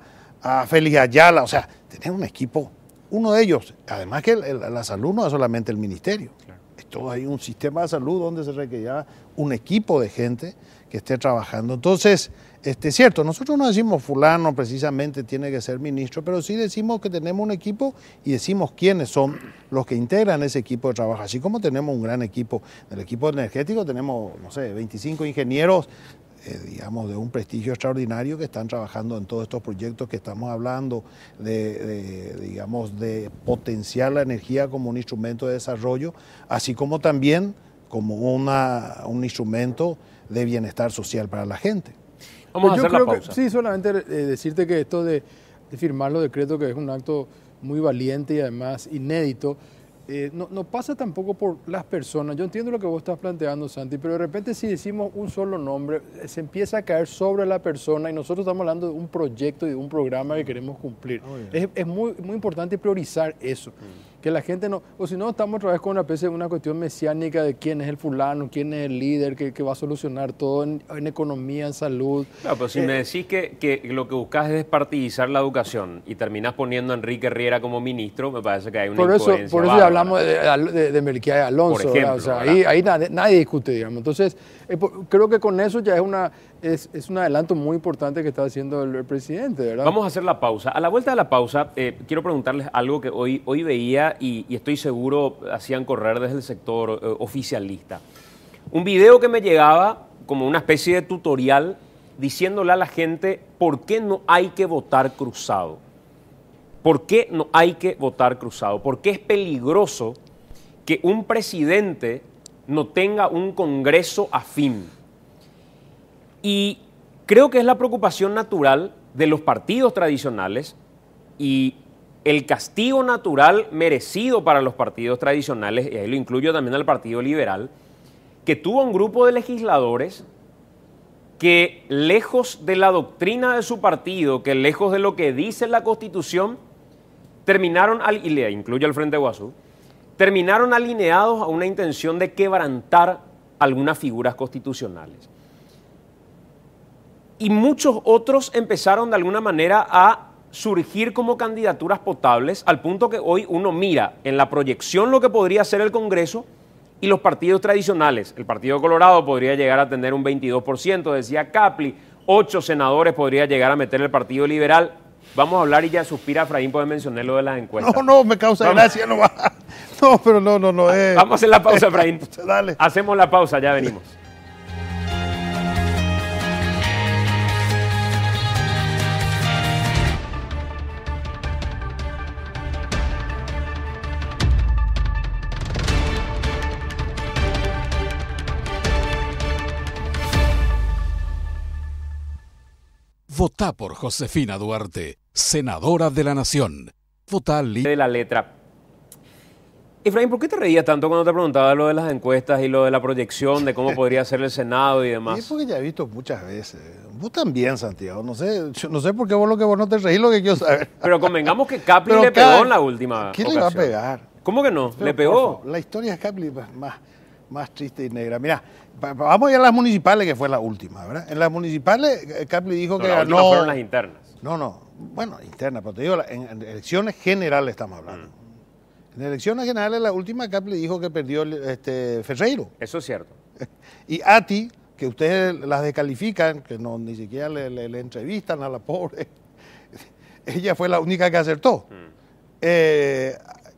Félix Ayala. O sea, tenés un equipo, uno de ellos. Además que la salud no es solamente el ministerio. Claro. Esto hay un sistema de salud donde se requería un equipo de gente que esté trabajando. Entonces, es cierto, nosotros no decimos fulano precisamente tiene que ser ministro, pero sí decimos que tenemos un equipo y decimos quiénes son los que integran ese equipo de trabajo. Así como tenemos un gran equipo, del equipo energético tenemos, no sé, 25 ingenieros, digamos, de un prestigio extraordinario que están trabajando en todos estos proyectos que estamos hablando, digamos, de potenciar la energía como un instrumento de desarrollo, así como también como un instrumento de bienestar social para la gente. Vamos a hacer la pausa. Sí, solamente decirte que esto de firmar los decretos, que es un acto muy valiente y además inédito, no pasa tampoco por las personas. Yo entiendo lo que vos estás planteando, Santi, pero de repente si decimos un solo nombre, se empieza a caer sobre la persona y nosotros estamos hablando de un proyecto y de un programa que queremos cumplir. Es muy, muy importante priorizar eso. Que la gente no, o si no estamos otra vez con una cuestión mesiánica de quién es el fulano, quién es el líder que va a solucionar todo en economía, en salud. Claro, pero si me decís que lo que buscas es despartidizar la educación y terminás poniendo a Enrique Riera como ministro, me parece que hay una incoherencia. Por eso ya hablamos de Melquiades Alonso, por ejemplo, o sea, ahí nadie discute, digamos. Entonces, creo que con eso ya es un adelanto muy importante que está haciendo el presidente, ¿verdad? Vamos a hacer la pausa. A la vuelta de la pausa, quiero preguntarles algo que hoy veía y estoy seguro hacían correr desde el sector oficialista. Un video que me llegaba como una especie de tutorial diciéndole a la gente por qué no hay que votar cruzado. ¿Por qué no hay que votar cruzado? ¿Por qué es peligroso que un presidente no tenga un Congreso afín? Y creo que es la preocupación natural de los partidos tradicionales y el castigo natural merecido para los partidos tradicionales, y ahí lo incluyo también al Partido Liberal, que tuvo un grupo de legisladores que, lejos de la doctrina de su partido, que lejos de lo que dice la Constitución, terminaron, y le incluyo al Frente Guasú, terminaron alineados a una intención de quebrantar algunas figuras constitucionales. Y muchos otros empezaron de alguna manera a surgir como candidaturas potables, al punto que hoy uno mira en la proyección lo que podría ser el Congreso y los partidos tradicionales. El Partido Colorado podría llegar a tener un 22%, decía Capli, 8 senadores podría llegar a meter el Partido Liberal. Vamos a hablar y ya suspira Efraín, puede mencionar lo de las encuestas. No, me causa gracia, no va. No, pero no. Vamos a hacer la pausa, Efraín. Dale. Hacemos la pausa, ya venimos. Votá por Josefina Duarte, senadora de la Nación. Votá de la letra. Efraín, ¿por qué te reías tanto cuando te preguntaba lo de las encuestas y lo de la proyección de cómo podría ser el Senado y demás? Sí, porque ya he visto muchas veces. Vos también, Santiago. No sé por qué vos no te reís, lo que quiero saber. Pero convengamos que Capli le pegó en la última ¿Quién ocasión. le va a pegar? ¿Cómo que no? Pero, ¿Le pegó? Favor, la historia de Capli es más triste y negra. Mira, vamos a ir a las municipales, que fue la última, ¿verdad? En las municipales, Capli dijo que ganó... fueron las internas. No. Bueno, internas, pero te digo, en elecciones generales estamos hablando. En elecciones generales, la última, Capli dijo que perdió Ferreiro. Eso es cierto. Y Ati, que ustedes las descalifican, que ni siquiera le entrevistan a la pobre, ella fue la única que acertó.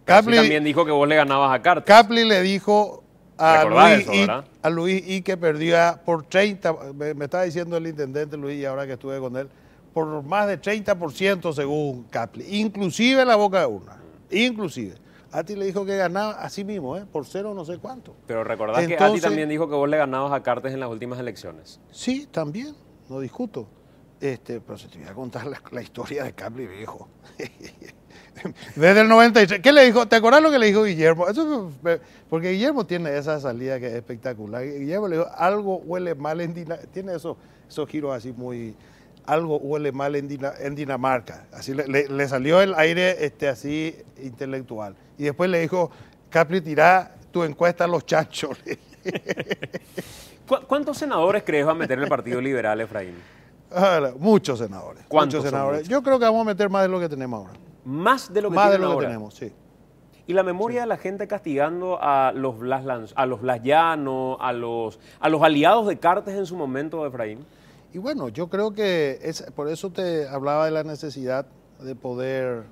Capli también dijo que vos le ganabas a Cartes. Capli le dijo ¿Recordás eso, verdad? A Luis I que perdía por 30, me estaba diciendo el intendente Luis y ahora que estuve con él, por más de 30% según Capli, inclusive la boca de urna, inclusive. A ti le dijo que ganaba así mismo, por cero no sé cuánto. Pero recordás que a ti también dijo que vos le ganabas a Cartes en las últimas elecciones. Sí, también, no discuto. Pero si te voy a contar la historia de Capli, viejo. Desde el 93. ¿Qué le dijo? ¿Te acuerdas lo que le dijo Guillermo? Porque Guillermo tiene esa salida que es espectacular. Guillermo le dijo, algo huele mal en Dinamarca. Tiene esos giros así muy... Algo huele mal en Dinamarca. Así le salió el aire así intelectual. Y después le dijo, Capri, tirá tu encuesta a los chanchos. ¿Cuántos senadores crees va a meter el Partido Liberal, Efraín? Muchos senadores. ¿Cuántos muchos senadores. muchos? Yo creo que vamos a meter más de lo que tenemos ahora. ¿Más de lo que Más de tienen lo ahora? que tenemos, sí. Y la memoria de la gente castigando a los Blas Llano, a los aliados de Cartes en su momento, Efraín. Y bueno, yo creo que por eso te hablaba de la necesidad de poder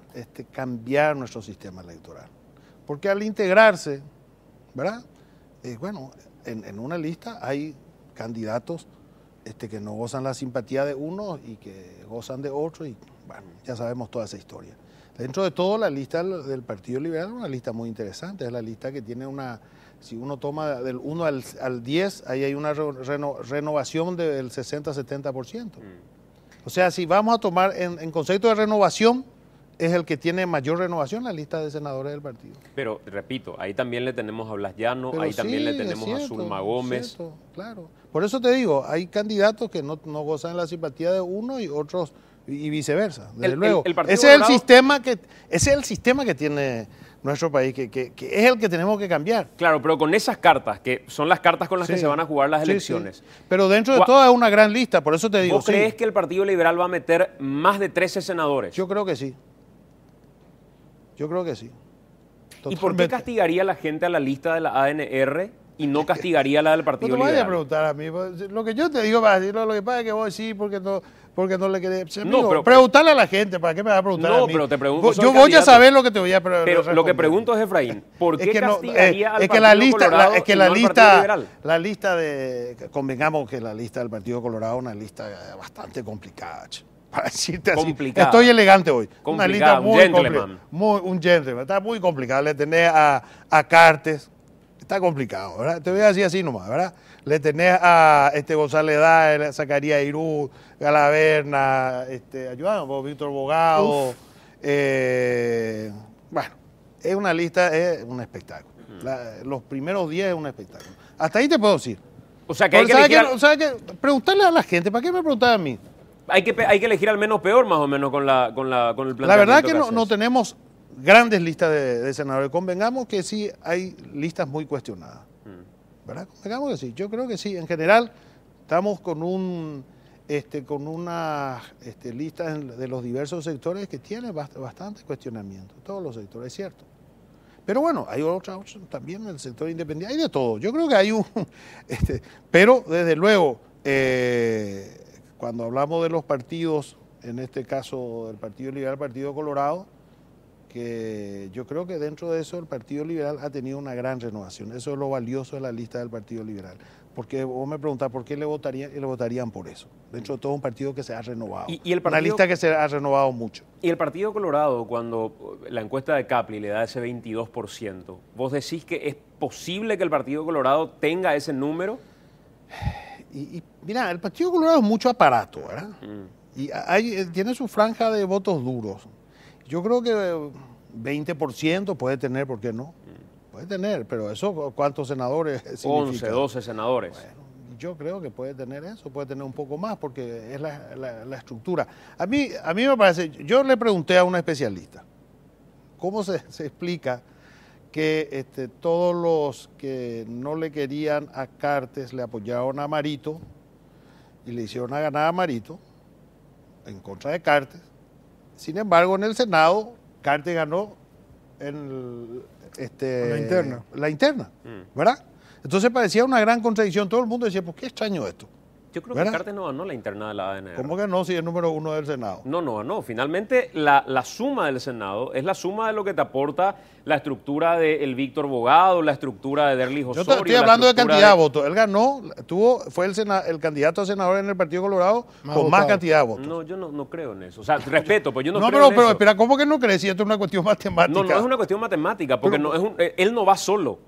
cambiar nuestro sistema electoral. Porque al integrarse, ¿verdad? Bueno, en una lista hay candidatos que no gozan la simpatía de unos y que gozan de otros y bueno, ya sabemos toda esa historia. Dentro de todo, la lista del Partido Liberal es una lista muy interesante, es la lista que tiene si uno toma del 1 al 10, ahí hay una renovación del 60-70%. O sea, si vamos a tomar en concepto de renovación, es el que tiene mayor renovación la lista de senadores del partido. Pero, repito, ahí también le tenemos a Blas Llano, Pero ahí también le tenemos cierto, a Zulma Gómez. Cierto, claro. Por eso te digo, hay candidatos que no gozan la simpatía de uno y otros y viceversa. Desde luego. Ese es el sistema que tiene nuestro país, que es el que tenemos que cambiar. Claro, pero con esas cartas, que son las cartas con las que se van a jugar las elecciones. Sí. Pero dentro de todo es una gran lista, por eso te digo. ¿Vos crees que el Partido Liberal va a meter más de 13 senadores? Yo creo que sí. Yo creo que sí. Totalmente. ¿Y por qué castigaría la gente a la lista de la ANR y no castigaría la del Partido Liberal? No te vayas a preguntar a mí. Lo que yo te digo para decirlo, lo que pasa es que vos sí, porque no le querés. No, pero preguntarle a la gente, ¿para qué me vas a preguntar a mí? No, pero te pregunto. Yo voy a saber lo que te voy a preguntar. Pero lo que pregunto es, Efraín, ¿por qué castigaría al Partido Colorado es que y no al Partido Liberal? La lista convengamos que la lista del Partido Colorado es una lista bastante complicada, para decirte así. Complicada. Estoy elegante hoy. Complicada, una lista muy gentleman. Un gentleman. Está muy complicado. Le tenés a Cartes. Está complicado, ¿verdad? Te voy a decir así nomás, ¿verdad? Le tenés a González Daer, Zacarías Irú, Galaverna, ayudamos, Víctor Bogado. Bueno, es una lista, es un espectáculo. Los primeros 10 es un espectáculo. Hasta ahí te puedo decir. O sea, que hay que elegir... Preguntarle a la gente, ¿para qué me preguntas a mí? Hay que elegir al menos peor, más o menos, con el planteamiento. La verdad que no tenemos grandes listas de senadores. Convengamos que sí hay listas muy cuestionadas. ¿Verdad? Convengamos que sí. Yo creo que sí. En general, estamos con una lista de los diversos sectores que tiene bastante cuestionamiento. Todos los sectores, es cierto. Pero bueno, hay otras también en el sector independiente. Hay de todo. Yo creo que hay pero desde luego, cuando hablamos de los partidos, en este caso del Partido Liberal, el Partido Colorado, que yo creo que dentro de eso el Partido Liberal ha tenido una gran renovación. Eso es lo valioso de la lista del Partido Liberal. Porque vos me preguntás por qué le votarían, y le votarían por eso. Dentro de todo un partido que se ha renovado. Una lista que se ha renovado mucho. Y el Partido Colorado, cuando la encuesta de Capli le da ese 22%, ¿vos decís que es posible que el Partido Colorado tenga ese número? Y mira, el Partido Colorado es mucho aparato, ¿verdad? Y tiene su franja de votos duros. Yo creo que 20% puede tener, ¿por qué no? Puede tener, pero eso, ¿cuántos senadores significa? 11, 12 senadores. Bueno, yo creo que puede tener eso, puede tener un poco más, porque es la estructura. A mí me parece, yo le pregunté a un especialista, ¿cómo se explica que todos los que no le querían a Cartes le apoyaron a Marito y le hicieron a ganar a Marito en contra de Cartes? Sin embargo, en el Senado, Cartes ganó la interna, ¿verdad? Entonces parecía una gran contradicción. Todo el mundo decía, ¿por qué extraño esto? Yo creo ¿verdad? que Cartes no ganó la interna de la ADN. ¿Cómo que no si es número 1 del Senado? No. Finalmente, la suma del Senado es la suma de lo que te aporta la estructura de el Víctor Bogado, la estructura de Derlis Yo Osorio. estoy hablando de cantidad de votos. Él ganó, fue el candidato a senador en el Partido Colorado con más cantidad de votos. No, yo no creo en eso. O sea, respeto, pues yo no No, creo en pero eso. espera, ¿cómo que no crees? Si esto es una cuestión matemática. No es una cuestión matemática, porque él no va solo.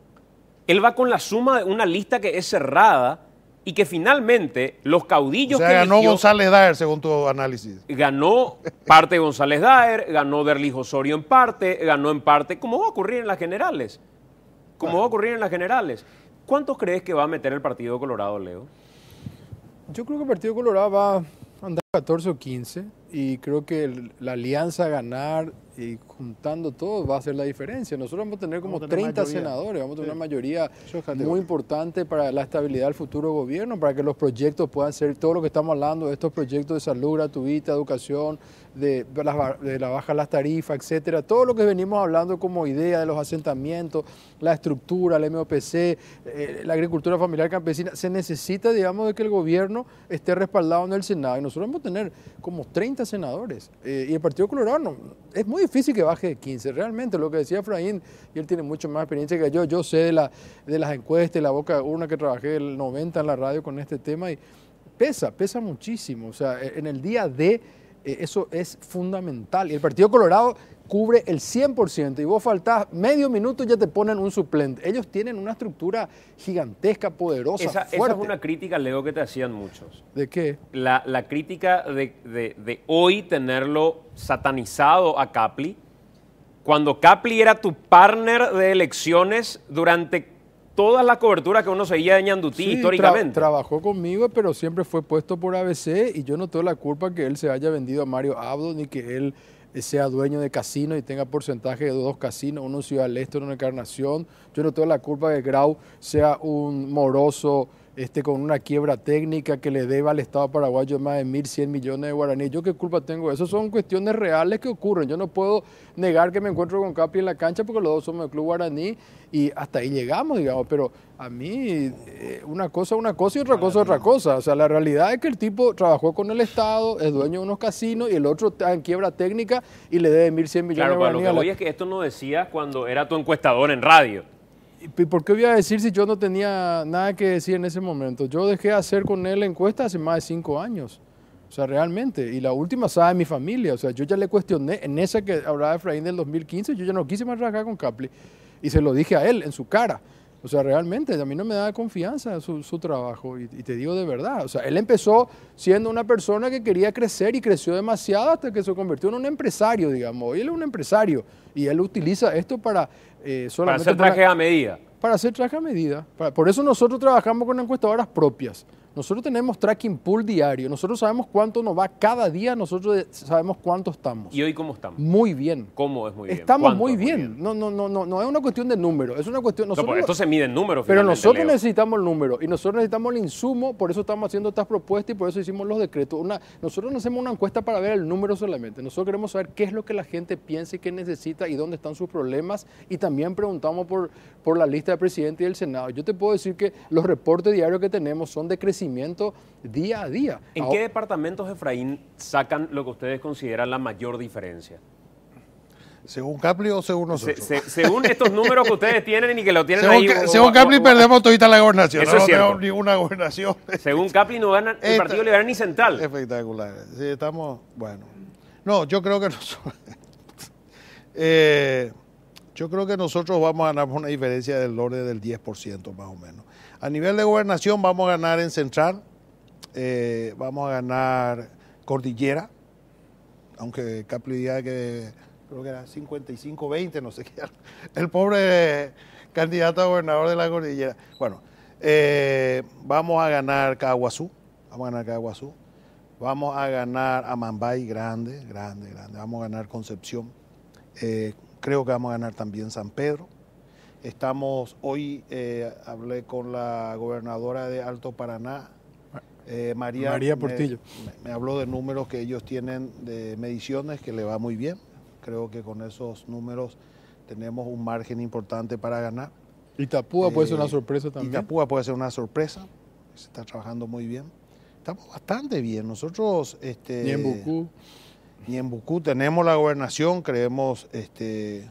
Él va con la suma de una lista que es cerrada y que finalmente los caudillos O sea, que ganó eligió, González Daer, según tu análisis. ganó parte de González Daer, ganó Derlis Osorio en parte, ganó en parte, como va a ocurrir en las generales. ¿Cuántos crees que va a meter el Partido Colorado, Leo? Yo creo que el Partido Colorado va a andar 14 o 15 y creo que la alianza a ganar y juntando todo va a hacer la diferencia. Nosotros vamos a tener como 30 senadores, vamos a tener una mayoría muy importante para la estabilidad del futuro gobierno, para que los proyectos puedan ser, todo lo que estamos hablando, de estos proyectos de salud gratuita, educación, de la baja de las tarifas, etcétera, todo lo que venimos hablando como idea de los asentamientos, la estructura, el MOPC, la agricultura familiar campesina, se necesita, digamos, de que el gobierno esté respaldado en el Senado y nosotros vamos a tener como 30 senadores y el Partido Colorado es muy difícil que baje de 15, realmente, lo que decía Efraín, y él tiene mucho más experiencia que yo sé de las encuestas, la boca de urna que trabajé el 90 en la radio con este tema y pesa muchísimo, o sea, en el día de eso es fundamental y el Partido Colorado cubre el 100% y vos faltás medio minuto y ya te ponen un suplente. Ellos tienen una estructura gigantesca, poderosa, fuerte. Esa es una crítica, Leo, que te hacían muchos. ¿De qué? La crítica de hoy tenerlo satanizado a Capli, cuando Capli era tu partner de elecciones durante toda la cobertura que uno seguía de Ñandutí históricamente. Trabajó conmigo, pero siempre fue puesto por ABC y yo no tengo la culpa que él se haya vendido a Mario Abdo ni que él sea dueño de casinos y tenga porcentaje de 2 casinos, uno en Ciudad del Este, uno en Encarnación. Yo no tengo la culpa que Grau sea un moroso con una quiebra técnica que le deba al Estado paraguayo más de 1.100 millones de guaraníes. ¿Yo qué culpa tengo? Eso son cuestiones reales que ocurren. Yo no puedo negar que me encuentro con Capri en la cancha porque los dos somos del Club Guaraní y hasta ahí llegamos, digamos. Pero a mí una cosa y otra cosa. O sea, la realidad es que el tipo trabajó con el Estado, es dueño de unos casinos y el otro está en quiebra técnica y le debe 1.100 millones de guaraníes. Claro, lo que voy es que esto no decías cuando era tu encuestador en radio. ¿Y por qué voy a decir si yo no tenía nada que decir en ese momento? Yo dejé de hacer con él encuestas hace más de 5 años. O sea, realmente. Y la última sabe mi familia. O sea, yo ya le cuestioné, en esa que hablaba Efraín del 2015, yo ya no quise más trabajar con Capli. Y se lo dije a él, en su cara. O sea, realmente, a mí no me da confianza su trabajo. Y te digo de verdad. O sea, él empezó siendo una persona que quería crecer y creció demasiado hasta que se convirtió en un empresario, digamos. Hoy él es un empresario. Y él utiliza esto para solamente para hacer trajes a medida. Para hacer traje a medida. Por eso nosotros trabajamos con encuestadoras propias. Nosotros tenemos tracking pool diario. Nosotros sabemos cuánto nos va cada día. Nosotros sabemos cuánto estamos. ¿Y hoy cómo estamos? Muy bien. ¿Cómo es muy bien? Estamos muy bien. No es una cuestión de número. Es una cuestión. Nosotros, esto se mide en números. Pero nosotros necesitamos el número y nosotros necesitamos el insumo. Por eso estamos haciendo estas propuestas y por eso hicimos los decretos. Nosotros no hacemos una encuesta para ver el número solamente. Nosotros queremos saber qué es lo que la gente piensa y qué necesita y dónde están sus problemas. Y también preguntamos por la lista de presidente y del Senado. Yo te puedo decir que los reportes diarios que tenemos son de crecimiento día a día. ¿En qué departamentos, Efraín, sacan lo que ustedes consideran la mayor diferencia? ¿Según Capli o según nosotros? Según estos números que ustedes tienen y que lo tienen según Capli perdemos todita la gobernación. Eso no tenemos ninguna gobernación. Según Capli no gana el Partido Liberal ni Central. Espectacular. Sí, estamos, bueno. No, yo creo que nosotros... yo creo que nosotros vamos a ganar por una diferencia del orden del 10% más o menos. A nivel de gobernación vamos a ganar en Central, vamos a ganar Cordillera, aunque Capli diga que creo que era 55-20, no sé qué. El pobre candidato a gobernador de la Cordillera. Bueno, vamos a ganar Caguazú, vamos a ganar Amambay, grande. Vamos a ganar Concepción. Creo que vamos a ganar también San Pedro. Hoy hablé con la gobernadora de Alto Paraná, María Portillo. Me habló de números que ellos tienen de mediciones que le va muy bien. Creo que con esos números tenemos un margen importante para ganar. Itapúa puede ser una sorpresa también. Itapúa puede ser una sorpresa, se está trabajando muy bien. estamos bastante bien. Nosotros, Ni en Bucú tenemos la gobernación, creemos que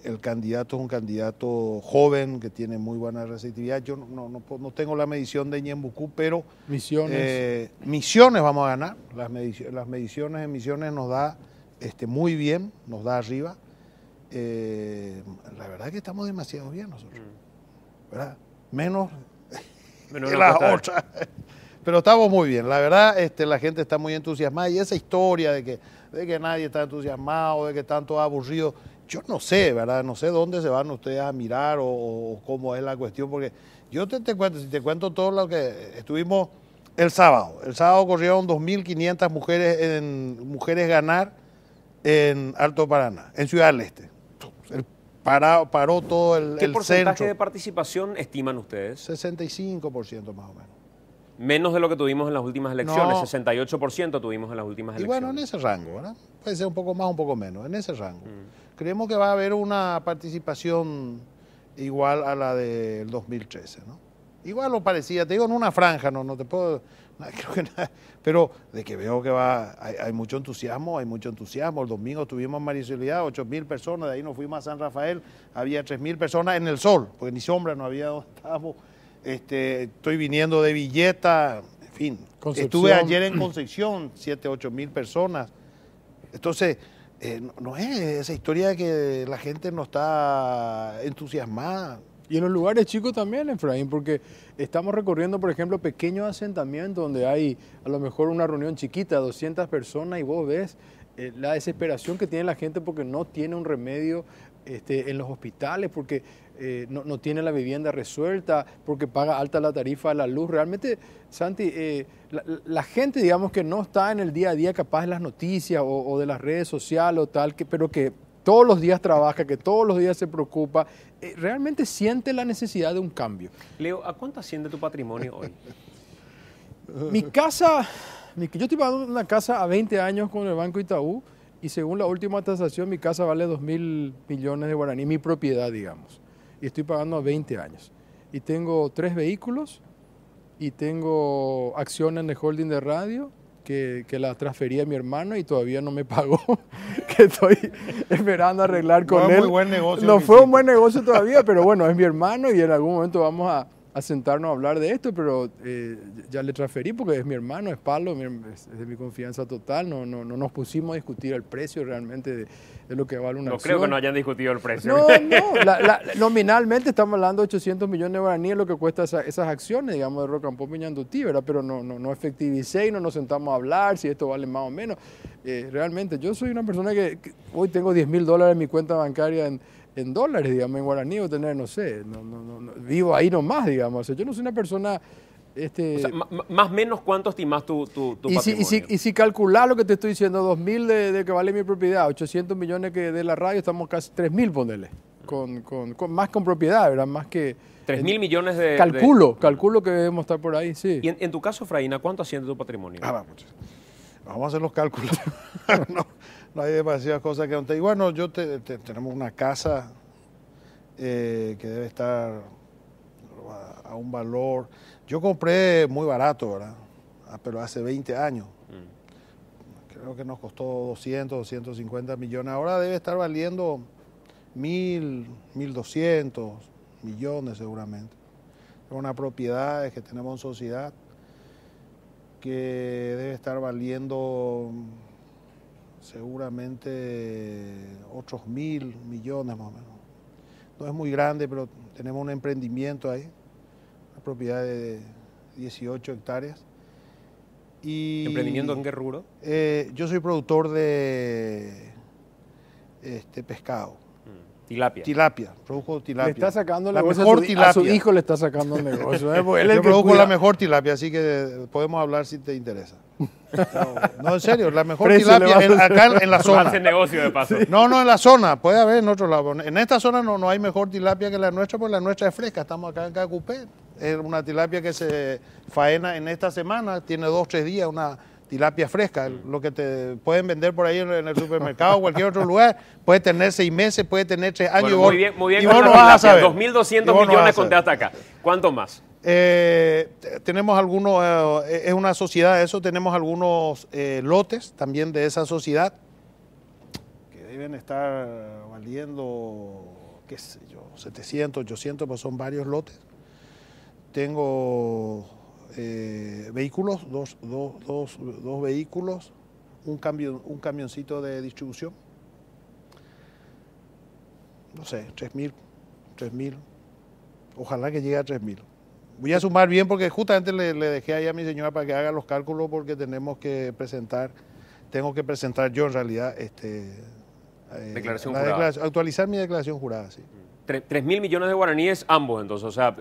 el candidato es un candidato joven que tiene muy buena receptividad. Yo no tengo la medición de Ñembucú, pero Misiones vamos a ganar. Las mediciones en Misiones nos da muy bien, nos da arriba. La verdad es que estamos demasiado bien nosotros, ¿verdad? Menos que las otras. Pero estamos muy bien, la verdad, la gente está muy entusiasmada y esa historia de que nadie está entusiasmado, de que están todos aburridos, yo no sé, ¿verdad? No sé dónde se van ustedes a mirar o cómo es la cuestión, porque yo te cuento, si te cuento todo lo que estuvimos el sábado corrieron 2.500 mujeres ganar en Alto Paraná, en Ciudad del Este. Paró todo el ¿Qué porcentaje centro. de participación estiman ustedes? 65% más o menos. Menos de lo que tuvimos en las últimas elecciones, No. 68% tuvimos en las últimas Y elecciones. bueno, en ese rango, ¿verdad? Puede ser un poco más, un poco menos, en ese rango. Creemos que va a haber una participación igual a la del 2013, ¿no? Igual o parecida, te digo, en una franja, no te puedo... creo que nada, pero de que veo que hay mucho entusiasmo, El domingo estuvimos en María Soledad, 8.000 personas, de ahí nos fuimos a San Rafael, había 3.000 personas en el sol, porque ni sombra no había donde estábamos. Estoy viniendo de Villeta, en fin. Concepción. Estuve ayer en Concepción, 8.000 personas. Entonces, no es esa historia de que la gente no está entusiasmada. Y en los lugares chicos también, Efraín, porque estamos recorriendo, por ejemplo, pequeños asentamientos donde hay a lo mejor una reunión chiquita, 200 personas, y vos ves la desesperación que tiene la gente porque no tiene un remedio en los hospitales, porque no tiene la vivienda resuelta, porque paga alta la tarifa de la luz. Realmente, Santi, la gente, digamos, que no está en el día a día capaz de las noticias o de las redes sociales o tal, pero que todos los días trabaja, que todos los días se preocupa, realmente siente la necesidad de un cambio. Leo, ¿a cuánto asciende tu patrimonio hoy? Mi casa, yo estoy pagando una casa a 20 años con el Banco Itaú y según la última tasación mi casa vale 2.000 millones de guaraní, mi propiedad, digamos. Y estoy pagando a 20 años. Y tengo 3 vehículos y tengo acciones en el holding de radio que la transferí a mi hermano y todavía no me pagó, que estoy esperando arreglar con él. Muy buen negocio. No fue un buen negocio todavía, pero bueno, es mi hermano y en algún momento vamos a sentarnos a hablar de esto, pero ya le transferí porque es mi hermano, es Pablo, es de mi confianza total, no nos pusimos a discutir el precio realmente de lo que vale una acción. No creo que no hayan discutido el precio. No, nominalmente estamos hablando de 800 millones de guaraníes lo que cuesta esas acciones, digamos, de Rock and Pop y Ñandutí, ¿verdad? Pero no efectivicé y no nos sentamos a hablar si esto vale más o menos. Realmente, yo soy una persona que hoy tengo $10.000 en mi cuenta bancaria en dólares, digamos, en guaraní, o tener, no sé, vivo ahí nomás, digamos. O sea, yo no soy una persona... O sea, más o menos, ¿cuánto estimás tu patrimonio? Y si calcular lo que te estoy diciendo, 2.000 de que vale mi propiedad, 800 millones que de la radio, estamos casi 3.000, ponele, más con propiedad, ¿verdad? Más que... 3.000 millones de... Calculo que debemos estar por ahí, sí. Y en tu caso, Fraína, ¿cuánto asciende tu patrimonio? Vamos a hacer los cálculos. No hay demasiadas cosas que contar. Y bueno, tenemos una casa que debe estar a un valor... Yo compré muy barato, ¿verdad? Pero hace 20 años. Creo que nos costó 250 millones. Ahora debe estar valiendo 1.200 millones seguramente. Es una propiedad que tenemos en sociedad que debe estar valiendo seguramente otros 1.000 millones más o menos. No es muy grande, pero tenemos un emprendimiento ahí. Propiedad de 18 hectáreas. Y, ¿emprendimiento en qué rubro? Yo soy productor de pescado. Tilapia, produjo tilapia. Le está sacando el la negocio mejor a su hijo le está sacando el negocio. Yo produjo la mejor tilapia, así que podemos hablar si te interesa. No, en serio, la mejor tilapia acá en la zona. Hace negocio de paso. Sí. No, en la zona, puede haber en otro lado. En esta zona no hay mejor tilapia que la nuestra, porque la nuestra es fresca. Estamos acá en Cacupé. Es una tilapia que se faena en esta semana, tiene 2 o 3 días, una tilapia fresca. Lo que te pueden vender por ahí en el supermercado o cualquier otro lugar, puede tener 6 meses, puede tener 3 años. Bueno, muy bien. Y vos no vas a saber. 2.200 millones conté hasta acá. ¿Cuánto más? Tenemos algunos, es una sociedad de eso, tenemos algunos lotes también de esa sociedad que deben estar valiendo, qué sé yo, 700, 800, pues son varios lotes. Tengo vehículos, dos vehículos, un camioncito de distribución, no sé, 3.000, ojalá que llegue a 3.000. Voy a sumar bien porque justamente le dejé ahí a mi señora para que haga los cálculos porque tengo que presentar yo en realidad declaración jurada. Actualizar mi declaración jurada, sí. 3.000 millones de guaraníes ambos, entonces, o sea,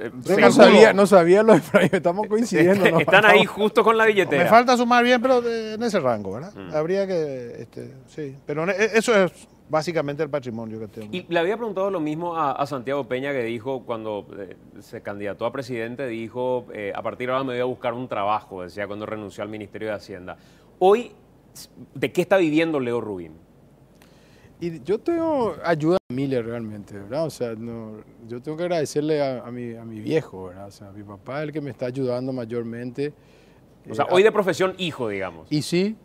no sabía lo de Efraín, estamos coincidiendo. ¿No? Están ahí justo con la billetera. Me falta sumar bien, pero en ese rango, ¿verdad? Habría que, sí, pero eso es básicamente el patrimonio que tengo. Y le había preguntado lo mismo a Santiago Peña, que dijo cuando se candidató a presidente, dijo, a partir de ahora me voy a buscar un trabajo, decía cuando renunció al Ministerio de Hacienda. Hoy, ¿de qué está viviendo Leo Rubín? Y yo tengo ayuda de familia realmente, ¿verdad? O sea, yo tengo que agradecerle a mi viejo, ¿verdad? O sea, a mi papá es el que me está ayudando mayormente. O sea, hoy de profesión hijo, digamos. Y sí,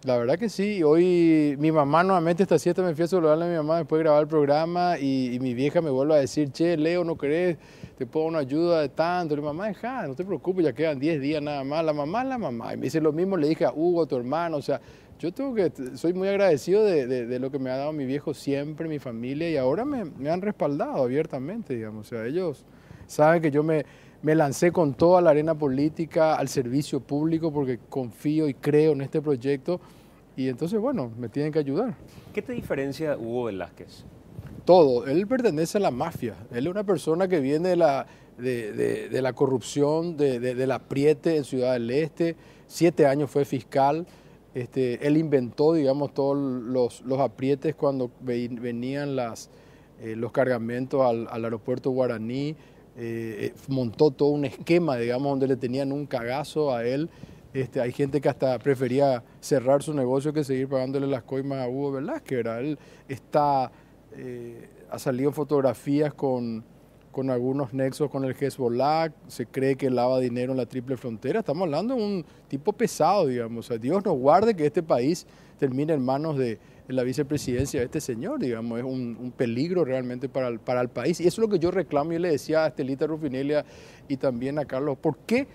la verdad que sí. Hoy mi mamá nuevamente esta siesta me fui a saludarle a mi mamá después de grabar el programa y mi vieja me vuelve a decir, che, Leo, ¿no querés? Te puedo dar una ayuda de tanto. Y mi mamá, deja, no te preocupes, ya quedan 10 días nada más. La mamá es la mamá. Y me dice lo mismo, le dije a Hugo, a tu hermano, o sea, soy muy agradecido de lo que me ha dado mi viejo siempre, mi familia, y ahora me han respaldado abiertamente, digamos. O sea, ellos saben que yo me lancé con toda la arena política al servicio público porque confío y creo en este proyecto, y entonces, bueno, me tienen que ayudar. ¿Qué te diferencia Hugo Velázquez? Todo. Él pertenece a la mafia. Él es una persona que viene de la corrupción, del apriete en Ciudad del Este. 7 años fue fiscal. Él inventó, digamos, todos los aprietes cuando venían los cargamentos al aeropuerto Guaraní, montó todo un esquema, digamos, donde le tenían un cagazo a él. Hay gente que hasta prefería cerrar su negocio que seguir pagándole las coimas a Hugo Velázquez, ¿verdad? Él ha salido fotografías con algunos nexos con el Hezbollah, se cree que lava dinero en la triple frontera. Estamos hablando de un tipo pesado, digamos. O sea, Dios nos guarde que este país termine en manos de la vicepresidencia de este señor, digamos. Es un peligro realmente para el país. Y eso es lo que yo reclamo. Yo le decía a Estelita Rufinelli y también a Carlos, ¿por qué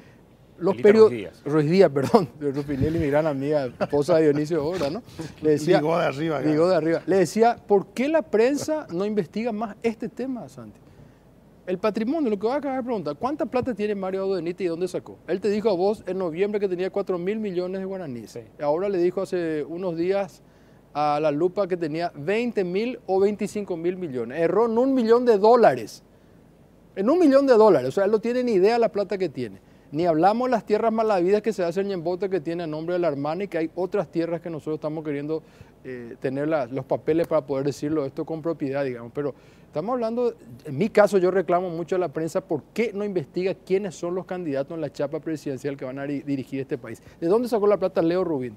los periodistas... Ruiz Díaz, perdón, de Rufinelli, mi gran amiga, esposa de Dionisio Ora, ¿no? Le decía, Ligó de arriba. Ligó de arriba. Le decía, ¿por qué la prensa no investiga más este tema, Santi? El patrimonio, lo que va a acabar de preguntar, ¿cuánta plata tiene Mario Abdo Benítez y dónde sacó? Él te dijo a vos en noviembre que tenía 4.000 millones de guaraníes. Sí. Ahora le dijo hace unos días a La Lupa que tenía 20.000 o 25.000 millones. Erró en $1 millón. En $1 millón. O sea, él no tiene ni idea de la plata que tiene. Ni hablamos de las tierras malavidas que se hacen en Ñembote, que tiene a nombre de la Armani, que hay otras tierras que nosotros estamos queriendo tener los papeles para poder decirlo esto con propiedad, digamos. Pero estamos hablando, en mi caso yo reclamo mucho a la prensa por qué no investiga quiénes son los candidatos en la chapa presidencial que van a dirigir este país. ¿De dónde sacó la plata Leo Rubín?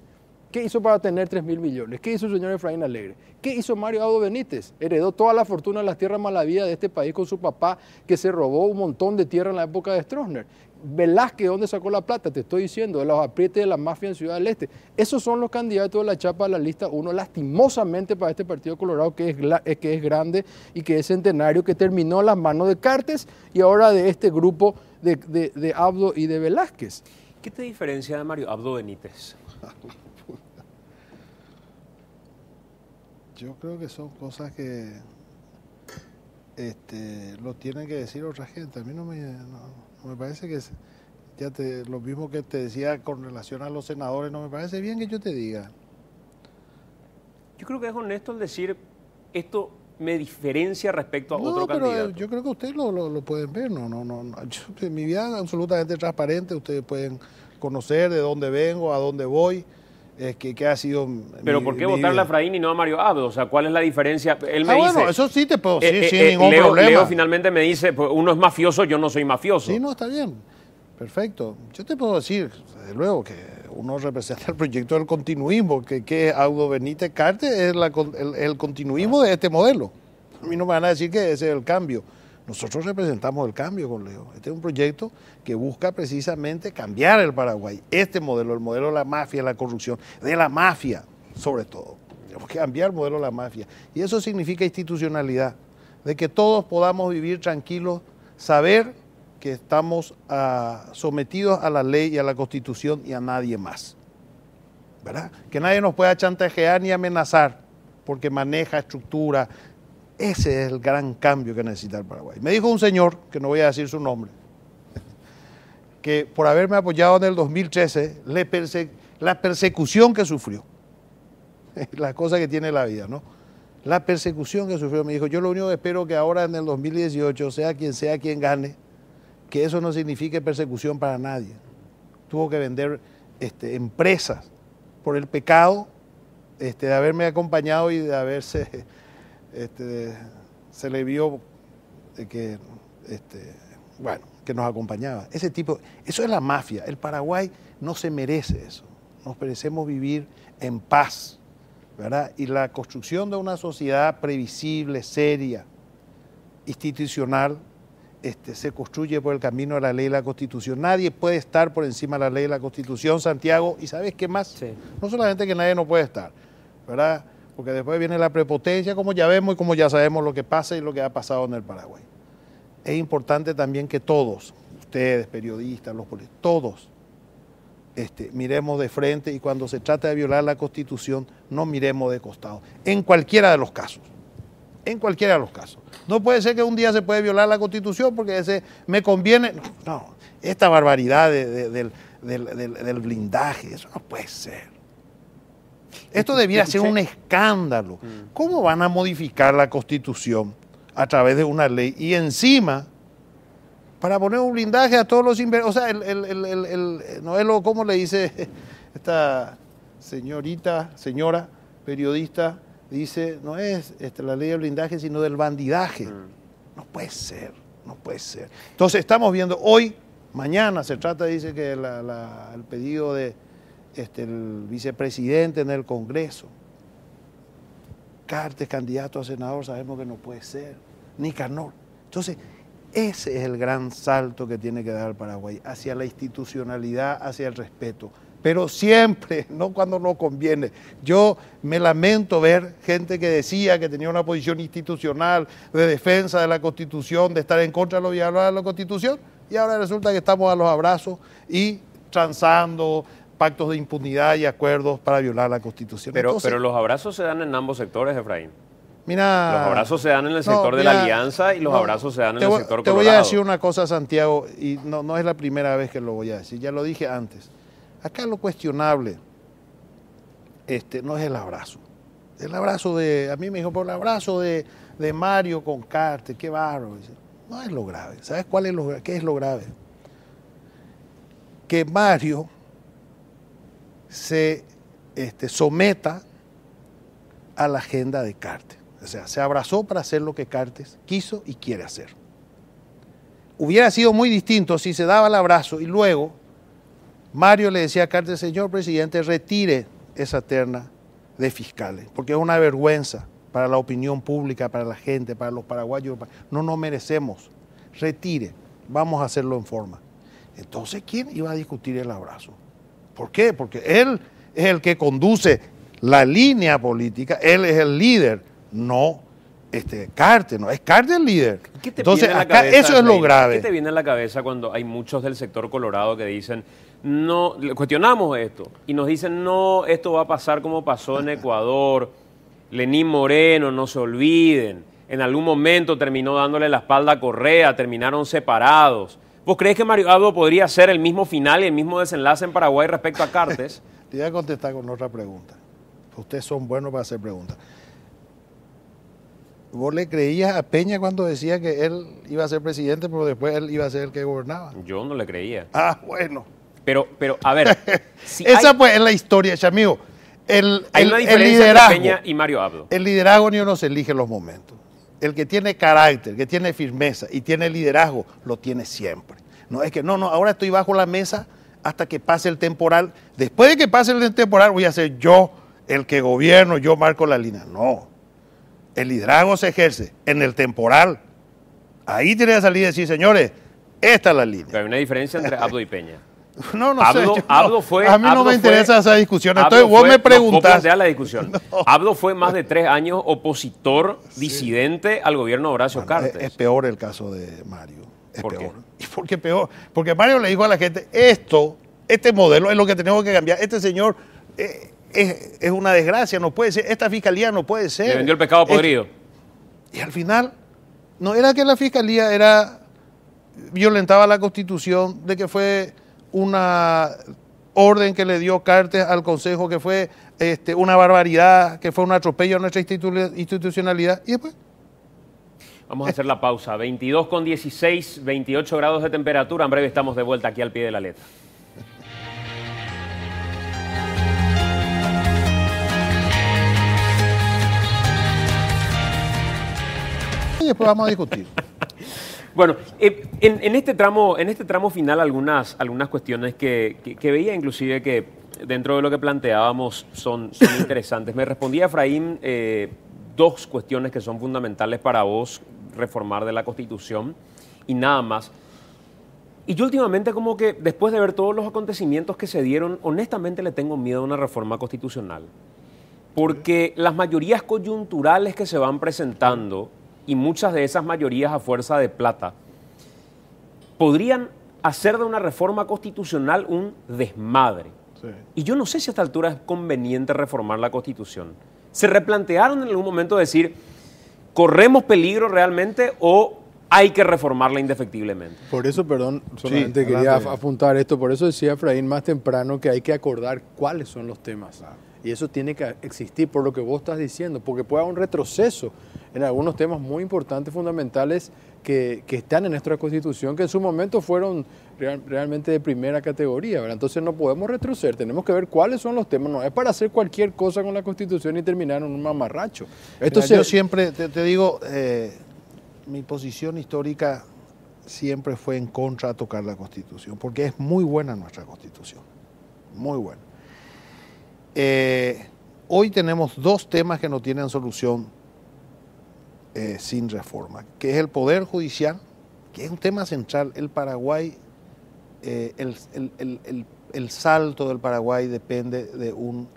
¿Qué hizo para tener 3.000 millones? ¿Qué hizo el señor Efraín Alegre? ¿Qué hizo Mario Abdo Benítez? Heredó toda la fortuna de las tierras malavidas de este país con su papá, que se robó un montón de tierra en la época de Stroessner. Velázquez, ¿dónde sacó la plata? Te estoy diciendo, de los aprietes de la mafia en Ciudad del Este. Esos son los candidatos de la chapa de la lista 1, lastimosamente para este Partido Colorado, que es grande y que es centenario, que terminó en las manos de Cartes y ahora de este grupo de Abdo y de Velázquez. ¿Qué te diferencia de Mario Abdo Benítez? Yo creo que son cosas que lo tienen que decir otra gente. A mí no me parece que lo mismo que te decía con relación a los senadores, no me parece bien que yo te diga. Yo creo que es honesto el decir esto me diferencia respecto a otro candidato. Yo creo que ustedes lo pueden ver. Mi vida es absolutamente transparente. Ustedes pueden conocer de dónde vengo, a dónde voy. Que ha sido. Pero ¿por qué votarle a Efraín y no a Mario Abdo? O sea, ¿cuál es la diferencia? Él me dice. Bueno, eso sí te puedo decir sin ningún problema. Leo finalmente me dice, pues, uno es mafioso, yo no soy mafioso. Sí, no, está bien. Perfecto. Yo te puedo decir, desde luego, que uno representa el proyecto del continuismo, que Abdo Benítez Cartes es el continuismo de este modelo. A mí no me van a decir que ese es el cambio. Nosotros representamos el cambio con Leo. Este es un proyecto que busca precisamente cambiar el Paraguay. Este modelo, el modelo de la mafia, la corrupción, de la mafia sobre todo. Tenemos que cambiar el modelo de la mafia. Y eso significa institucionalidad, de que todos podamos vivir tranquilos, saber que estamos sometidos a la ley y a la Constitución y a nadie más. ¿Verdad? Que nadie nos pueda chantajear ni amenazar porque maneja estructura. Ese es el gran cambio que necesita el Paraguay. Me dijo un señor, que no voy a decir su nombre, que por haberme apoyado en el 2013, la persecución que sufrió, la cosa que tiene la vida, ¿no? La persecución que sufrió, me dijo, yo lo único que espero que ahora en el 2018, sea quien gane, que eso no signifique persecución para nadie. Tuvo que vender empresas por el pecado de haberme acompañado y de haberse... se le vio que nos acompañaba. Ese tipo, eso es la mafia. El Paraguay no se merece eso. Nos merecemos vivir en paz, ¿verdad? Y la construcción de una sociedad previsible, seria, institucional, se construye por el camino de la ley y la Constitución. Nadie puede estar por encima de la ley y la Constitución, Santiago. ¿Y sabes qué más? Sí. No solamente que nadie no puede estar, ¿verdad? Porque después viene la prepotencia, como ya vemos y como ya sabemos lo que pasa y lo que ha pasado en el Paraguay. Es importante también que todos, ustedes, periodistas, los políticos, todos, miremos de frente y cuando se trata de violar la Constitución, no miremos de costado. En cualquiera de los casos. En cualquiera de los casos. No puede ser que un día se puede violar la Constitución porque ese me conviene. No, esta barbaridad del blindaje, eso no puede ser. Esto debiera ser un escándalo. ¿Cómo van a modificar la Constitución a través de una ley? Y encima, para poner un blindaje a todos los inversores, o sea, no es lo, ¿cómo le dice esta señora periodista? Dice, no es la ley del blindaje, sino del bandidaje. No puede ser, no puede ser. Entonces estamos viendo hoy, mañana se trata, dice que el pedido de el vicepresidente en el Congreso. Cartes, candidato a senador, sabemos que no puede ser. Nicanor. Entonces, ese es el gran salto que tiene que dar el Paraguay, hacia la institucionalidad, hacia el respeto. Pero siempre, no cuando no conviene. Yo me lamento ver gente que decía que tenía una posición institucional de defensa de la Constitución, de estar en contra de lo violado de la Constitución, y ahora resulta que estamos a los abrazos y transando pactos de impunidad y acuerdos para violar la Constitución. Pero los abrazos se dan en ambos sectores, Efraín. Mira, los abrazos se dan en el sector de la alianza y los abrazos se dan en el sector colorado. Te voy a decir una cosa, Santiago, y no es la primera vez que lo voy a decir, ya lo dije antes. Acá lo cuestionable no es el abrazo. El abrazo a mí me dijo, por el abrazo de Mario con Cartes, qué bárbaro. No es lo grave. ¿Sabes qué es lo grave? Que Mario se someta a la agenda de Cartes. O sea, se abrazó para hacer lo que Cartes quiso y quiere hacer. Hubiera sido muy distinto si se daba el abrazo y luego Mario le decía a Cartes, señor presidente, retire esa terna de fiscales, porque es una vergüenza para la opinión pública, para la gente, para los paraguayos. No nos merecemos. Retire, vamos a hacerlo en forma. Entonces, ¿quién iba a discutir el abrazo? ¿Por qué? Porque él es el que conduce la línea política, él es el líder, no Cartes, no es Cartes el líder. Entonces, acá cabeza, eso es lo grave. ¿Qué te viene a la cabeza cuando hay muchos del sector colorado que dicen, no, cuestionamos esto, y nos dicen, no, esto va a pasar como pasó en Ecuador, Lenín Moreno, no se olviden, en algún momento terminó dándole la espalda a Correa, terminaron separados? ¿Vos crees que Mario Abdo podría ser el mismo final y el mismo desenlace en Paraguay respecto a Cartes? Te voy a contestar con otra pregunta. Ustedes son buenos para hacer preguntas. ¿Vos le creías a Peña cuando decía que él iba a ser presidente, pero después él iba a ser el que gobernaba? Yo no le creía. Ah, bueno. Pero a ver. Si esa pues es la historia, Chamigo. Hay una diferencia entre Peña y Mario Abdo. El liderazgo no se elige en los momentos. El que tiene carácter, que tiene firmeza y tiene liderazgo, lo tiene siempre. No es que, ahora estoy bajo la mesa hasta que pase el temporal. Después de que pase el temporal voy a ser yo el que gobierno, yo marco la línea. No. El liderazgo se ejerce en el temporal. Ahí tiene que salir y decir, señores, esta es la línea. Pero hay una diferencia entre Abdo y Peña. No Abdo, sé. Abdo fue, a mí no Abdo me interesa fue, esa discusión. Abdo Entonces vos fue, me no puedo preguntás. plantear la discusión. Abdo fue más de 3 años opositor, disidente al gobierno de Horacio Cartes. Es peor el caso de Mario. Es ¿Por peor. qué? ¿Y por qué peor? Porque Mario le dijo a la gente, este modelo es lo que tenemos que cambiar. Este señor es una desgracia, no puede ser. Esta fiscalía no puede ser. Le vendió el pescado podrido. Y al final, no era que la fiscalía violentaba la Constitución, de que fue una orden que le dio Cartes al Consejo, que fue una barbaridad, que fue un atropello a nuestra institucionalidad. Y después... Vamos a hacer la pausa. 22,16, 28 grados de temperatura. En breve estamos de vuelta aquí al pie de la letra. Y después vamos a discutir. Bueno, en este tramo final algunas cuestiones que veía inclusive que dentro de lo que planteábamos son interesantes. Me respondía Efraín 2 cuestiones que son fundamentales para vos reformar de la Constitución y nada más. Y yo últimamente como que después de ver todos los acontecimientos que se dieron, honestamente le tengo miedo a una reforma constitucional. Porque las mayorías coyunturales que se van presentando y muchas de esas mayorías a fuerza de plata podrían hacer de una reforma constitucional un desmadre. Sí. Y yo no sé si a esta altura es conveniente reformar la Constitución. ¿Se replantearon en algún momento decir, corremos peligro realmente o hay que reformarla indefectiblemente? Por eso, perdón, solamente quería apuntar esto, por eso decía Efraín más temprano que hay que acordar cuáles son los temas. Y eso tiene que existir por lo que vos estás diciendo, porque puede haber un retroceso en algunos temas muy importantes, fundamentales, que están en nuestra Constitución, que en su momento fueron realmente de primera categoría, ¿verdad? Entonces no podemos retroceder, tenemos que ver cuáles son los temas, no es para hacer cualquier cosa con la Constitución y terminar en un mamarracho. Yo siempre te digo, mi posición histórica siempre fue en contra de tocar la Constitución, porque es muy buena nuestra Constitución, muy buena. Hoy tenemos 2 temas que no tienen solución sin reforma, que es el Poder Judicial, que es un tema central. El Paraguay, el salto del Paraguay depende de un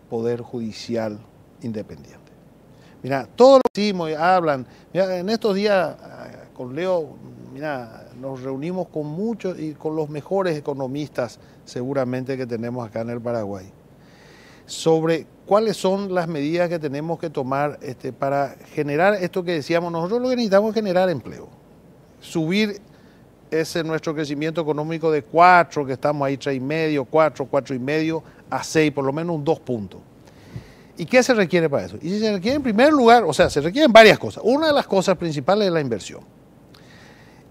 Poder Judicial independiente. Mira, todos los decimos y hablan, mira, en estos días con Leo, mira, nos reunimos con muchos y con los mejores economistas seguramente que tenemos acá en el Paraguay, sobre cuáles son las medidas que tenemos que tomar para generar esto que decíamos. Nosotros lo que necesitamos es generar empleo, subir nuestro crecimiento económico de 4, que estamos ahí 3,5, 4,5, a 6, por lo menos un 2 puntos. ¿Y qué se requiere para eso? Y se requiere en primer lugar, o sea, se requieren varias cosas. Una de las cosas principales es la inversión.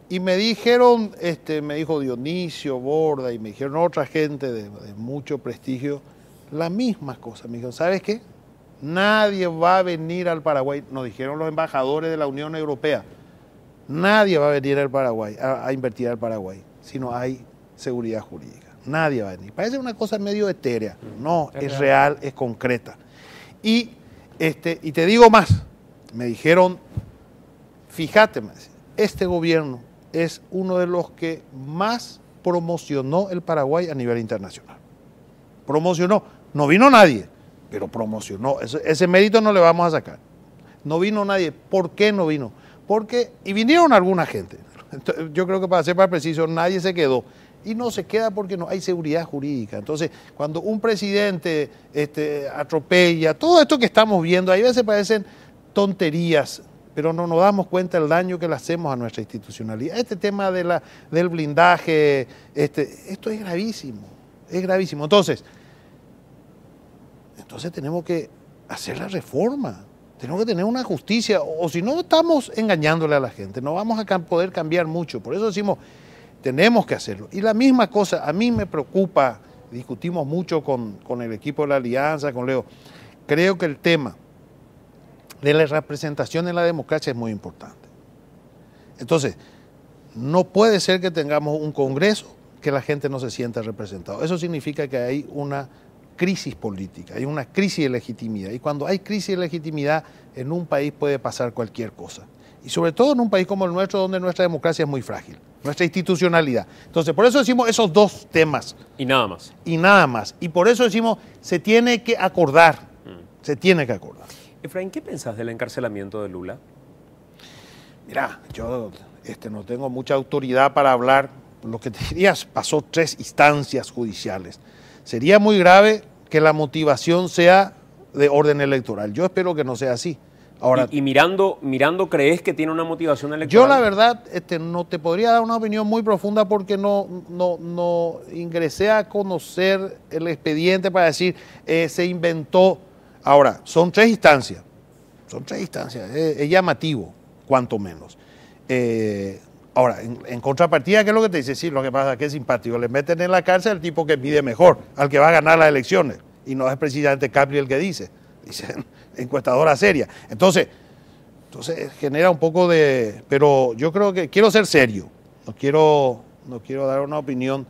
Y me dijeron, me dijo Dionisio Borda y me dijeron otra gente de mucho prestigio, las mismas cosas. Me dijeron, ¿sabes qué? Nadie va a venir al Paraguay, nos dijeron los embajadores de la Unión Europea, nadie va a venir al Paraguay a invertir al Paraguay si no hay seguridad jurídica. Nadie va a venir. Parece una cosa medio etérea. No, es real, es concreta. Y te digo más, me dijeron, fíjate, este gobierno es uno de los que más promocionó el Paraguay a nivel internacional. Promocionó, no vino nadie, pero promocionó, ese mérito no le vamos a sacar. No vino nadie. ¿Por qué no vino? Y vinieron alguna gente. Entonces, yo creo que para ser más preciso, nadie se quedó. Y no se queda porque no hay seguridad jurídica. Entonces, cuando un presidente atropella, todo esto que estamos viendo, ahí a veces parecen tonterías, pero no nos damos cuenta del daño que le hacemos a nuestra institucionalidad. Este tema del blindaje, esto es gravísimo, es gravísimo. Entonces tenemos que hacer la reforma, tenemos que tener una justicia, o si no estamos engañándole a la gente, no vamos a poder cambiar mucho. Por eso decimos, tenemos que hacerlo. Y la misma cosa, a mí me preocupa, discutimos mucho con el equipo de la Alianza, con Leo, creo que el tema de la representación en la democracia es muy importante. Entonces, no puede ser que tengamos un Congreso que la gente no se sienta representado. Eso significa que hay una crisis política, hay una crisis de legitimidad. Y cuando hay crisis de legitimidad, en un país puede pasar cualquier cosa. Y sobre todo en un país como el nuestro, donde nuestra democracia es muy frágil, nuestra institucionalidad. Entonces, por eso decimos esos dos temas. Y nada más. Y nada más. Y por eso decimos, se tiene que acordar. Se tiene que acordar. Efraín, ¿qué pensás del encarcelamiento de Lula? Mira, yo no tengo mucha autoridad para hablar. Lo que te diría, pasó 3 instancias judiciales. Sería muy grave que la motivación sea de orden electoral. Yo espero que no sea así. Ahora, y mirando, ¿crees que tiene una motivación electoral? yo la verdad no te podría dar una opinión muy profunda porque no ingresé a conocer el expediente para decir se inventó. Ahora, son 3 instancias. Es llamativo, cuanto menos. Ahora, en contrapartida, ¿qué es lo que te dice? Sí, lo que pasa es que es simpático. Le meten en la cárcel al tipo que mide mejor, al que va a ganar las elecciones. Y no es precisamente Capri el que dice. Dicen encuestadora seria. Entonces genera un poco de... Pero yo creo que quiero ser serio. No quiero dar una opinión.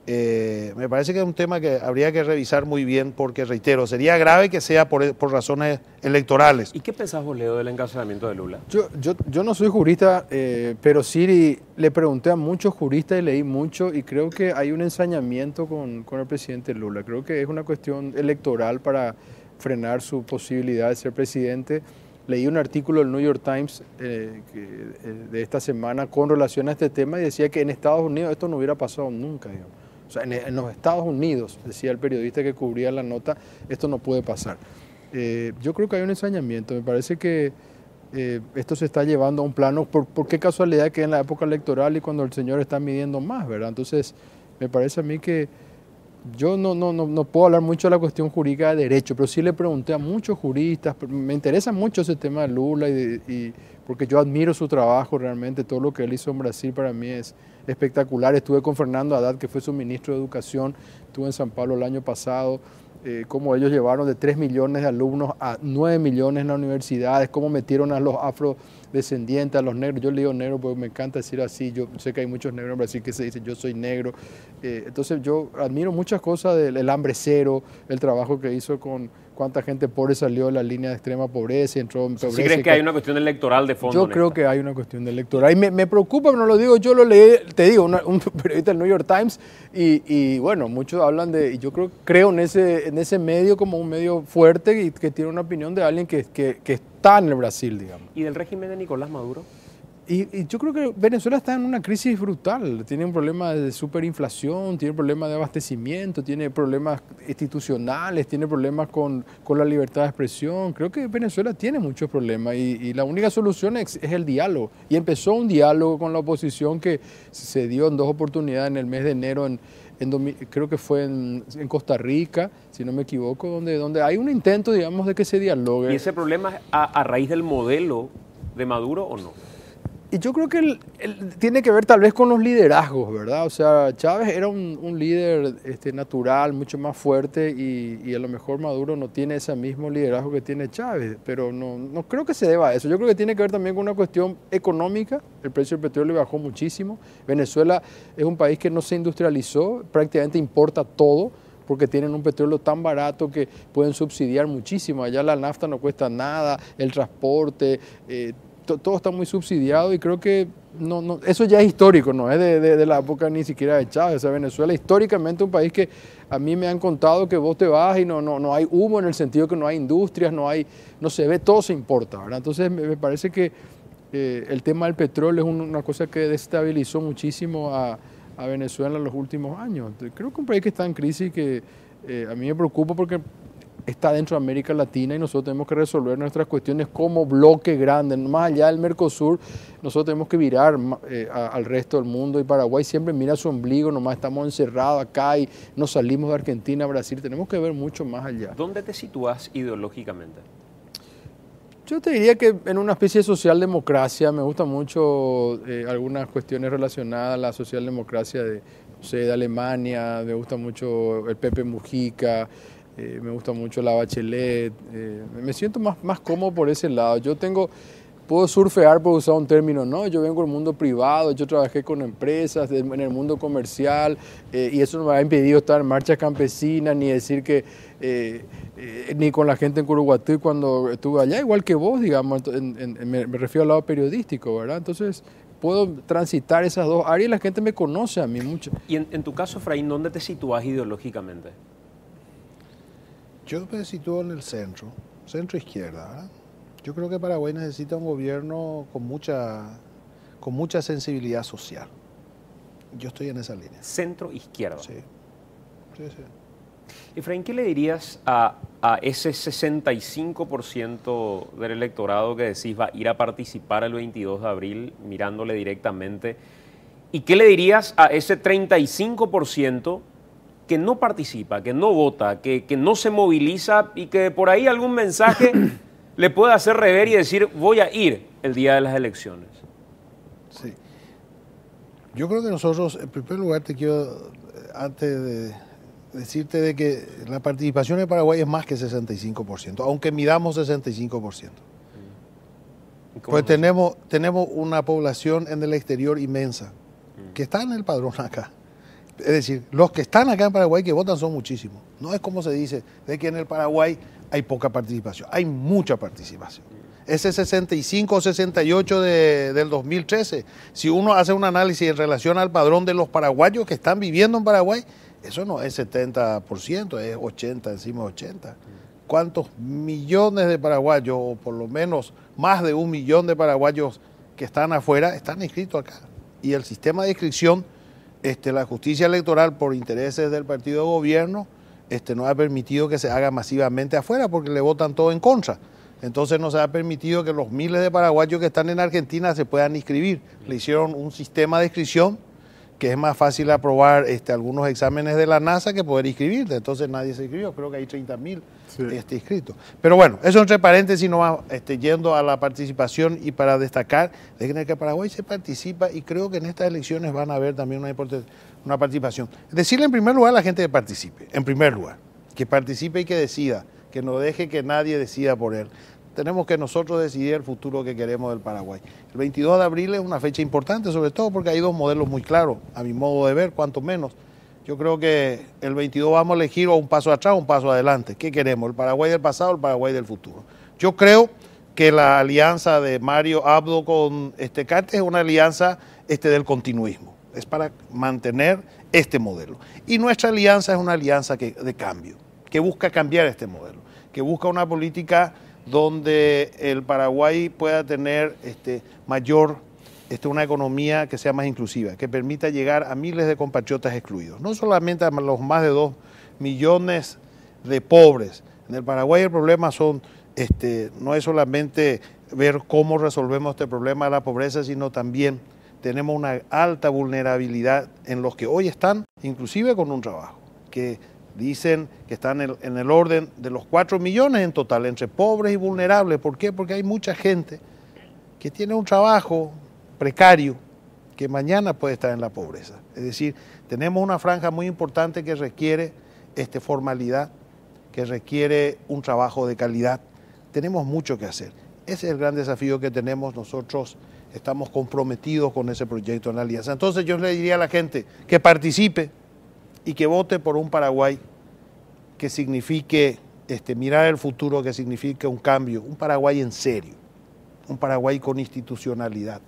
Me parece que es un tema que habría que revisar muy bien porque, reitero, sería grave que sea por razones electorales. ¿Y qué pensás vos, Leo, del encarcelamiento de Lula? Yo no soy jurista, pero sí le pregunté a muchos juristas y leí mucho y creo que hay un ensañamiento con el presidente Lula. Creo que es una cuestión electoral para frenar su posibilidad de ser presidente. Leí un artículo del New York Times de esta semana con relación a este tema y decía que en Estados Unidos esto no hubiera pasado nunca, digamos. O sea, en los Estados Unidos, decía el periodista que cubría la nota, esto no puede pasar. Yo creo que hay un ensañamiento. Me parece que esto se está llevando a un plano, por qué casualidad que en la época electoral y cuando el señor está midiendo más, ¿verdad? Entonces, me parece a mí que yo no puedo hablar mucho de la cuestión jurídica de derecho, pero sí le pregunté a muchos juristas, me interesa mucho ese tema de Lula porque yo admiro su trabajo realmente, todo lo que él hizo en Brasil para mí es espectacular. Estuve con Fernando Haddad, que fue su ministro de Educación, estuve en San Pablo el año pasado, cómo ellos llevaron de 3 millones de alumnos a 9 millones en las universidades, cómo metieron a los afrodescendientes, a los negros. Yo le digo negro porque me encanta decir así, yo sé que hay muchos negros en Brasil que se dicen yo soy negro. Entonces yo admiro muchas cosas del hambre cero, el trabajo que hizo con cuánta gente pobre salió de la línea de extrema pobreza y entró en pobreza. ¿Sí crees que hay una cuestión electoral de fondo? Yo creo que hay una cuestión electoral. Y me preocupa, no lo digo, yo lo leí, te digo, un periodista del New York Times, y bueno, muchos hablan y yo creo en ese medio como un medio fuerte y que tiene una opinión de alguien que está en el Brasil, digamos. ¿Y del régimen de Nicolás Maduro? Y yo creo que Venezuela está en una crisis brutal, tiene un problema de superinflación, tiene problemas de abastecimiento, tiene problemas institucionales, tiene problemas con la libertad de expresión. Creo que Venezuela tiene muchos problemas y la única solución es el diálogo. Y empezó un diálogo con la oposición que se dio en 2 oportunidades en el mes de enero, creo que fue en Costa Rica, si no me equivoco, donde hay un intento, digamos, de que se dialogue. ¿Y ese problema es a raíz del modelo de Maduro o no? Y yo creo que tiene que ver tal vez con los liderazgos, ¿verdad? O sea, Chávez era un líder natural, mucho más fuerte y a lo mejor Maduro no tiene ese mismo liderazgo que tiene Chávez, pero no creo que se deba a eso. Yo creo que tiene que ver también con una cuestión económica. El precio del petróleo bajó muchísimo. Venezuela es un país que no se industrializó, prácticamente importa todo, porque tienen un petróleo tan barato que pueden subsidiar muchísimo. Allá la nafta no cuesta nada, el transporte, todo está muy subsidiado y creo que eso ya es histórico, no es de la época ni siquiera de Chávez. O sea, Venezuela históricamente un país que a mí me han contado que vos te vas y no hay humo en el sentido que no hay industrias, no se ve, todo se importa, ¿verdad? Entonces me parece que el tema del petróleo es una cosa que desestabilizó muchísimo a Venezuela en los últimos años. Creo que un país que está en crisis que a mí me preocupa porque está dentro de América Latina y nosotros tenemos que resolver nuestras cuestiones como bloque grande. Más allá del Mercosur, nosotros tenemos que virar al resto del mundo y Paraguay siempre mira su ombligo, nomás estamos encerrados acá y no salimos de Argentina a Brasil. Tenemos que ver mucho más allá. ¿Dónde te sitúas ideológicamente? Yo te diría que en una especie de socialdemocracia. Me gustan mucho algunas cuestiones relacionadas a la socialdemocracia de Alemania, me gusta mucho el Pepe Mujica, me gusta mucho la Bachelet, me siento más cómodo por ese lado. Yo tengo puedo surfear por usar un término, no, yo vengo del mundo privado, yo trabajé con empresas en el mundo comercial y eso no me ha impedido estar en marchas campesinas, ni decir que, ni con la gente en Curuguatú cuando estuve allá, igual que vos, digamos, me refiero al lado periodístico, ¿verdad? Entonces, puedo transitar esas dos áreas y la gente me conoce a mí mucho. Y en tu caso, Efraín, ¿dónde te sitúas ideológicamente? Yo me sitúo en el centro izquierda, ¿verdad? Yo creo que Paraguay necesita un gobierno con mucha sensibilidad social. Yo estoy en esa línea. Centro izquierda. Sí. Efraín, ¿qué le dirías a ese 65% del electorado que decís va a ir a participar el 22 de abril mirándole directamente? ¿Y qué le dirías a ese 35% que no participa, que no vota, que no se moviliza y que por ahí algún mensaje le puede hacer rever y decir voy a ir el día de las elecciones? Sí. Yo creo que nosotros, en primer lugar, te quiero, antes de decirte de que la participación en Paraguay es más que 65%, aunque midamos 65%. Pues tenemos una población en el exterior inmensa, que está en el padrón acá. Es decir, los que están acá en Paraguay que votan son muchísimos. No es como se dice, de que en el Paraguay hay poca participación, hay mucha participación. Ese 65 o 68 del 2013, si uno hace un análisis en relación al padrón de los paraguayos que están viviendo en Paraguay, eso no es 70%, es 80, encima de 80. ¿Cuántos millones de paraguayos, o por lo menos más de 1 millón de paraguayos que están afuera, están inscritos acá? Y el sistema de inscripción, la justicia electoral por intereses del partido de gobierno, no ha permitido que se haga masivamente afuera porque le votan todo en contra. Entonces no se ha permitido que los miles de paraguayos que están en Argentina se puedan inscribir. Le hicieron un sistema de inscripción que es más fácil aprobar algunos exámenes de la NASA que poder inscribirte. Entonces nadie se inscribió, creo que hay 30.000 inscritos. Pero bueno, eso entre paréntesis no va yendo a la participación y para destacar de que en el Paraguay se participa y creo que en estas elecciones van a haber también una participación. Decirle en primer lugar a la gente que participe, en primer lugar, que participe y que decida, que no deje que nadie decida por él. Tenemos que nosotros decidir el futuro que queremos del Paraguay. El 22 de abril es una fecha importante, sobre todo porque hay dos modelos muy claros, a mi modo de ver, cuanto menos. Yo creo que el 22 vamos a elegir o un paso atrás o un paso adelante. ¿Qué queremos? ¿El Paraguay del pasado o el Paraguay del futuro? Yo creo que la alianza de Mario Abdo con Cartes es una alianza del continuismo. Es para mantener este modelo. Y nuestra alianza es una alianza de cambio, que busca cambiar este modelo, que busca una política donde el Paraguay pueda tener una economía que sea más inclusiva, que permita llegar a miles de compatriotas excluidos, no solamente a los más de 2 millones de pobres. En el Paraguay el problema no es solamente ver cómo resolvemos este problema de la pobreza, sino también tenemos una alta vulnerabilidad en los que hoy están, inclusive con un trabajo, que dicen que están en el orden de los 4 millones en total, entre pobres y vulnerables. ¿Por qué? Porque hay mucha gente que tiene un trabajo precario que mañana puede estar en la pobreza. Es decir, tenemos una franja muy importante que requiere formalidad, que requiere un trabajo de calidad. Tenemos mucho que hacer. Ese es el gran desafío que tenemos. Nosotros estamos comprometidos con ese proyecto en la alianza. Entonces yo le diría a la gente que participe y que vote por un Paraguay que signifique mirar el futuro, que signifique un cambio, un Paraguay en serio, un Paraguay con institucionalidad.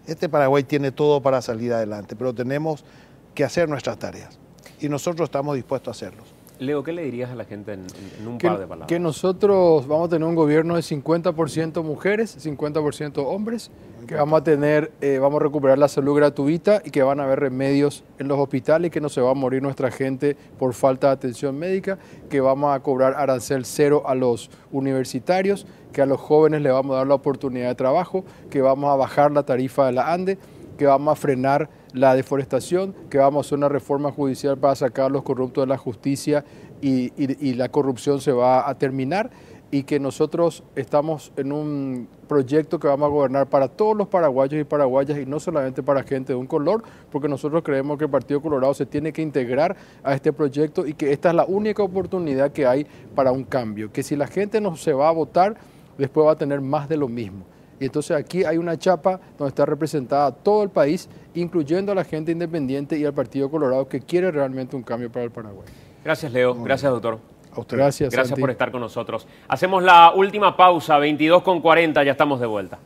Este Paraguay tiene todo para salir adelante, pero tenemos que hacer nuestras tareas y nosotros estamos dispuestos a hacerlos. Leo, ¿qué le dirías a la gente en un par de palabras? Que nosotros vamos a tener un gobierno de 50% mujeres, 50% hombres, que vamos a recuperar la salud gratuita y que van a haber remedios en los hospitales y que no se va a morir nuestra gente por falta de atención médica, que vamos a cobrar arancel cero a los universitarios, que a los jóvenes le vamos a dar la oportunidad de trabajo, que vamos a bajar la tarifa de la ANDE, que vamos a frenar la deforestación, que vamos a hacer una reforma judicial para sacar a los corruptos de la justicia y la corrupción se va a terminar y que nosotros estamos en un proyecto que vamos a gobernar para todos los paraguayos y paraguayas y no solamente para gente de un color, porque nosotros creemos que el Partido Colorado se tiene que integrar a este proyecto y que esta es la única oportunidad que hay para un cambio, que si la gente no se va a votar, después va a tener más de lo mismo. Y entonces aquí hay una chapa donde está representada todo el país, incluyendo a la gente independiente y al Partido Colorado que quiere realmente un cambio para el Paraguay. Gracias, Leo. Gracias, doctor. A usted. Gracias, Gracias Santi. por estar con nosotros. Hacemos la última pausa, 22:40, ya estamos de vuelta.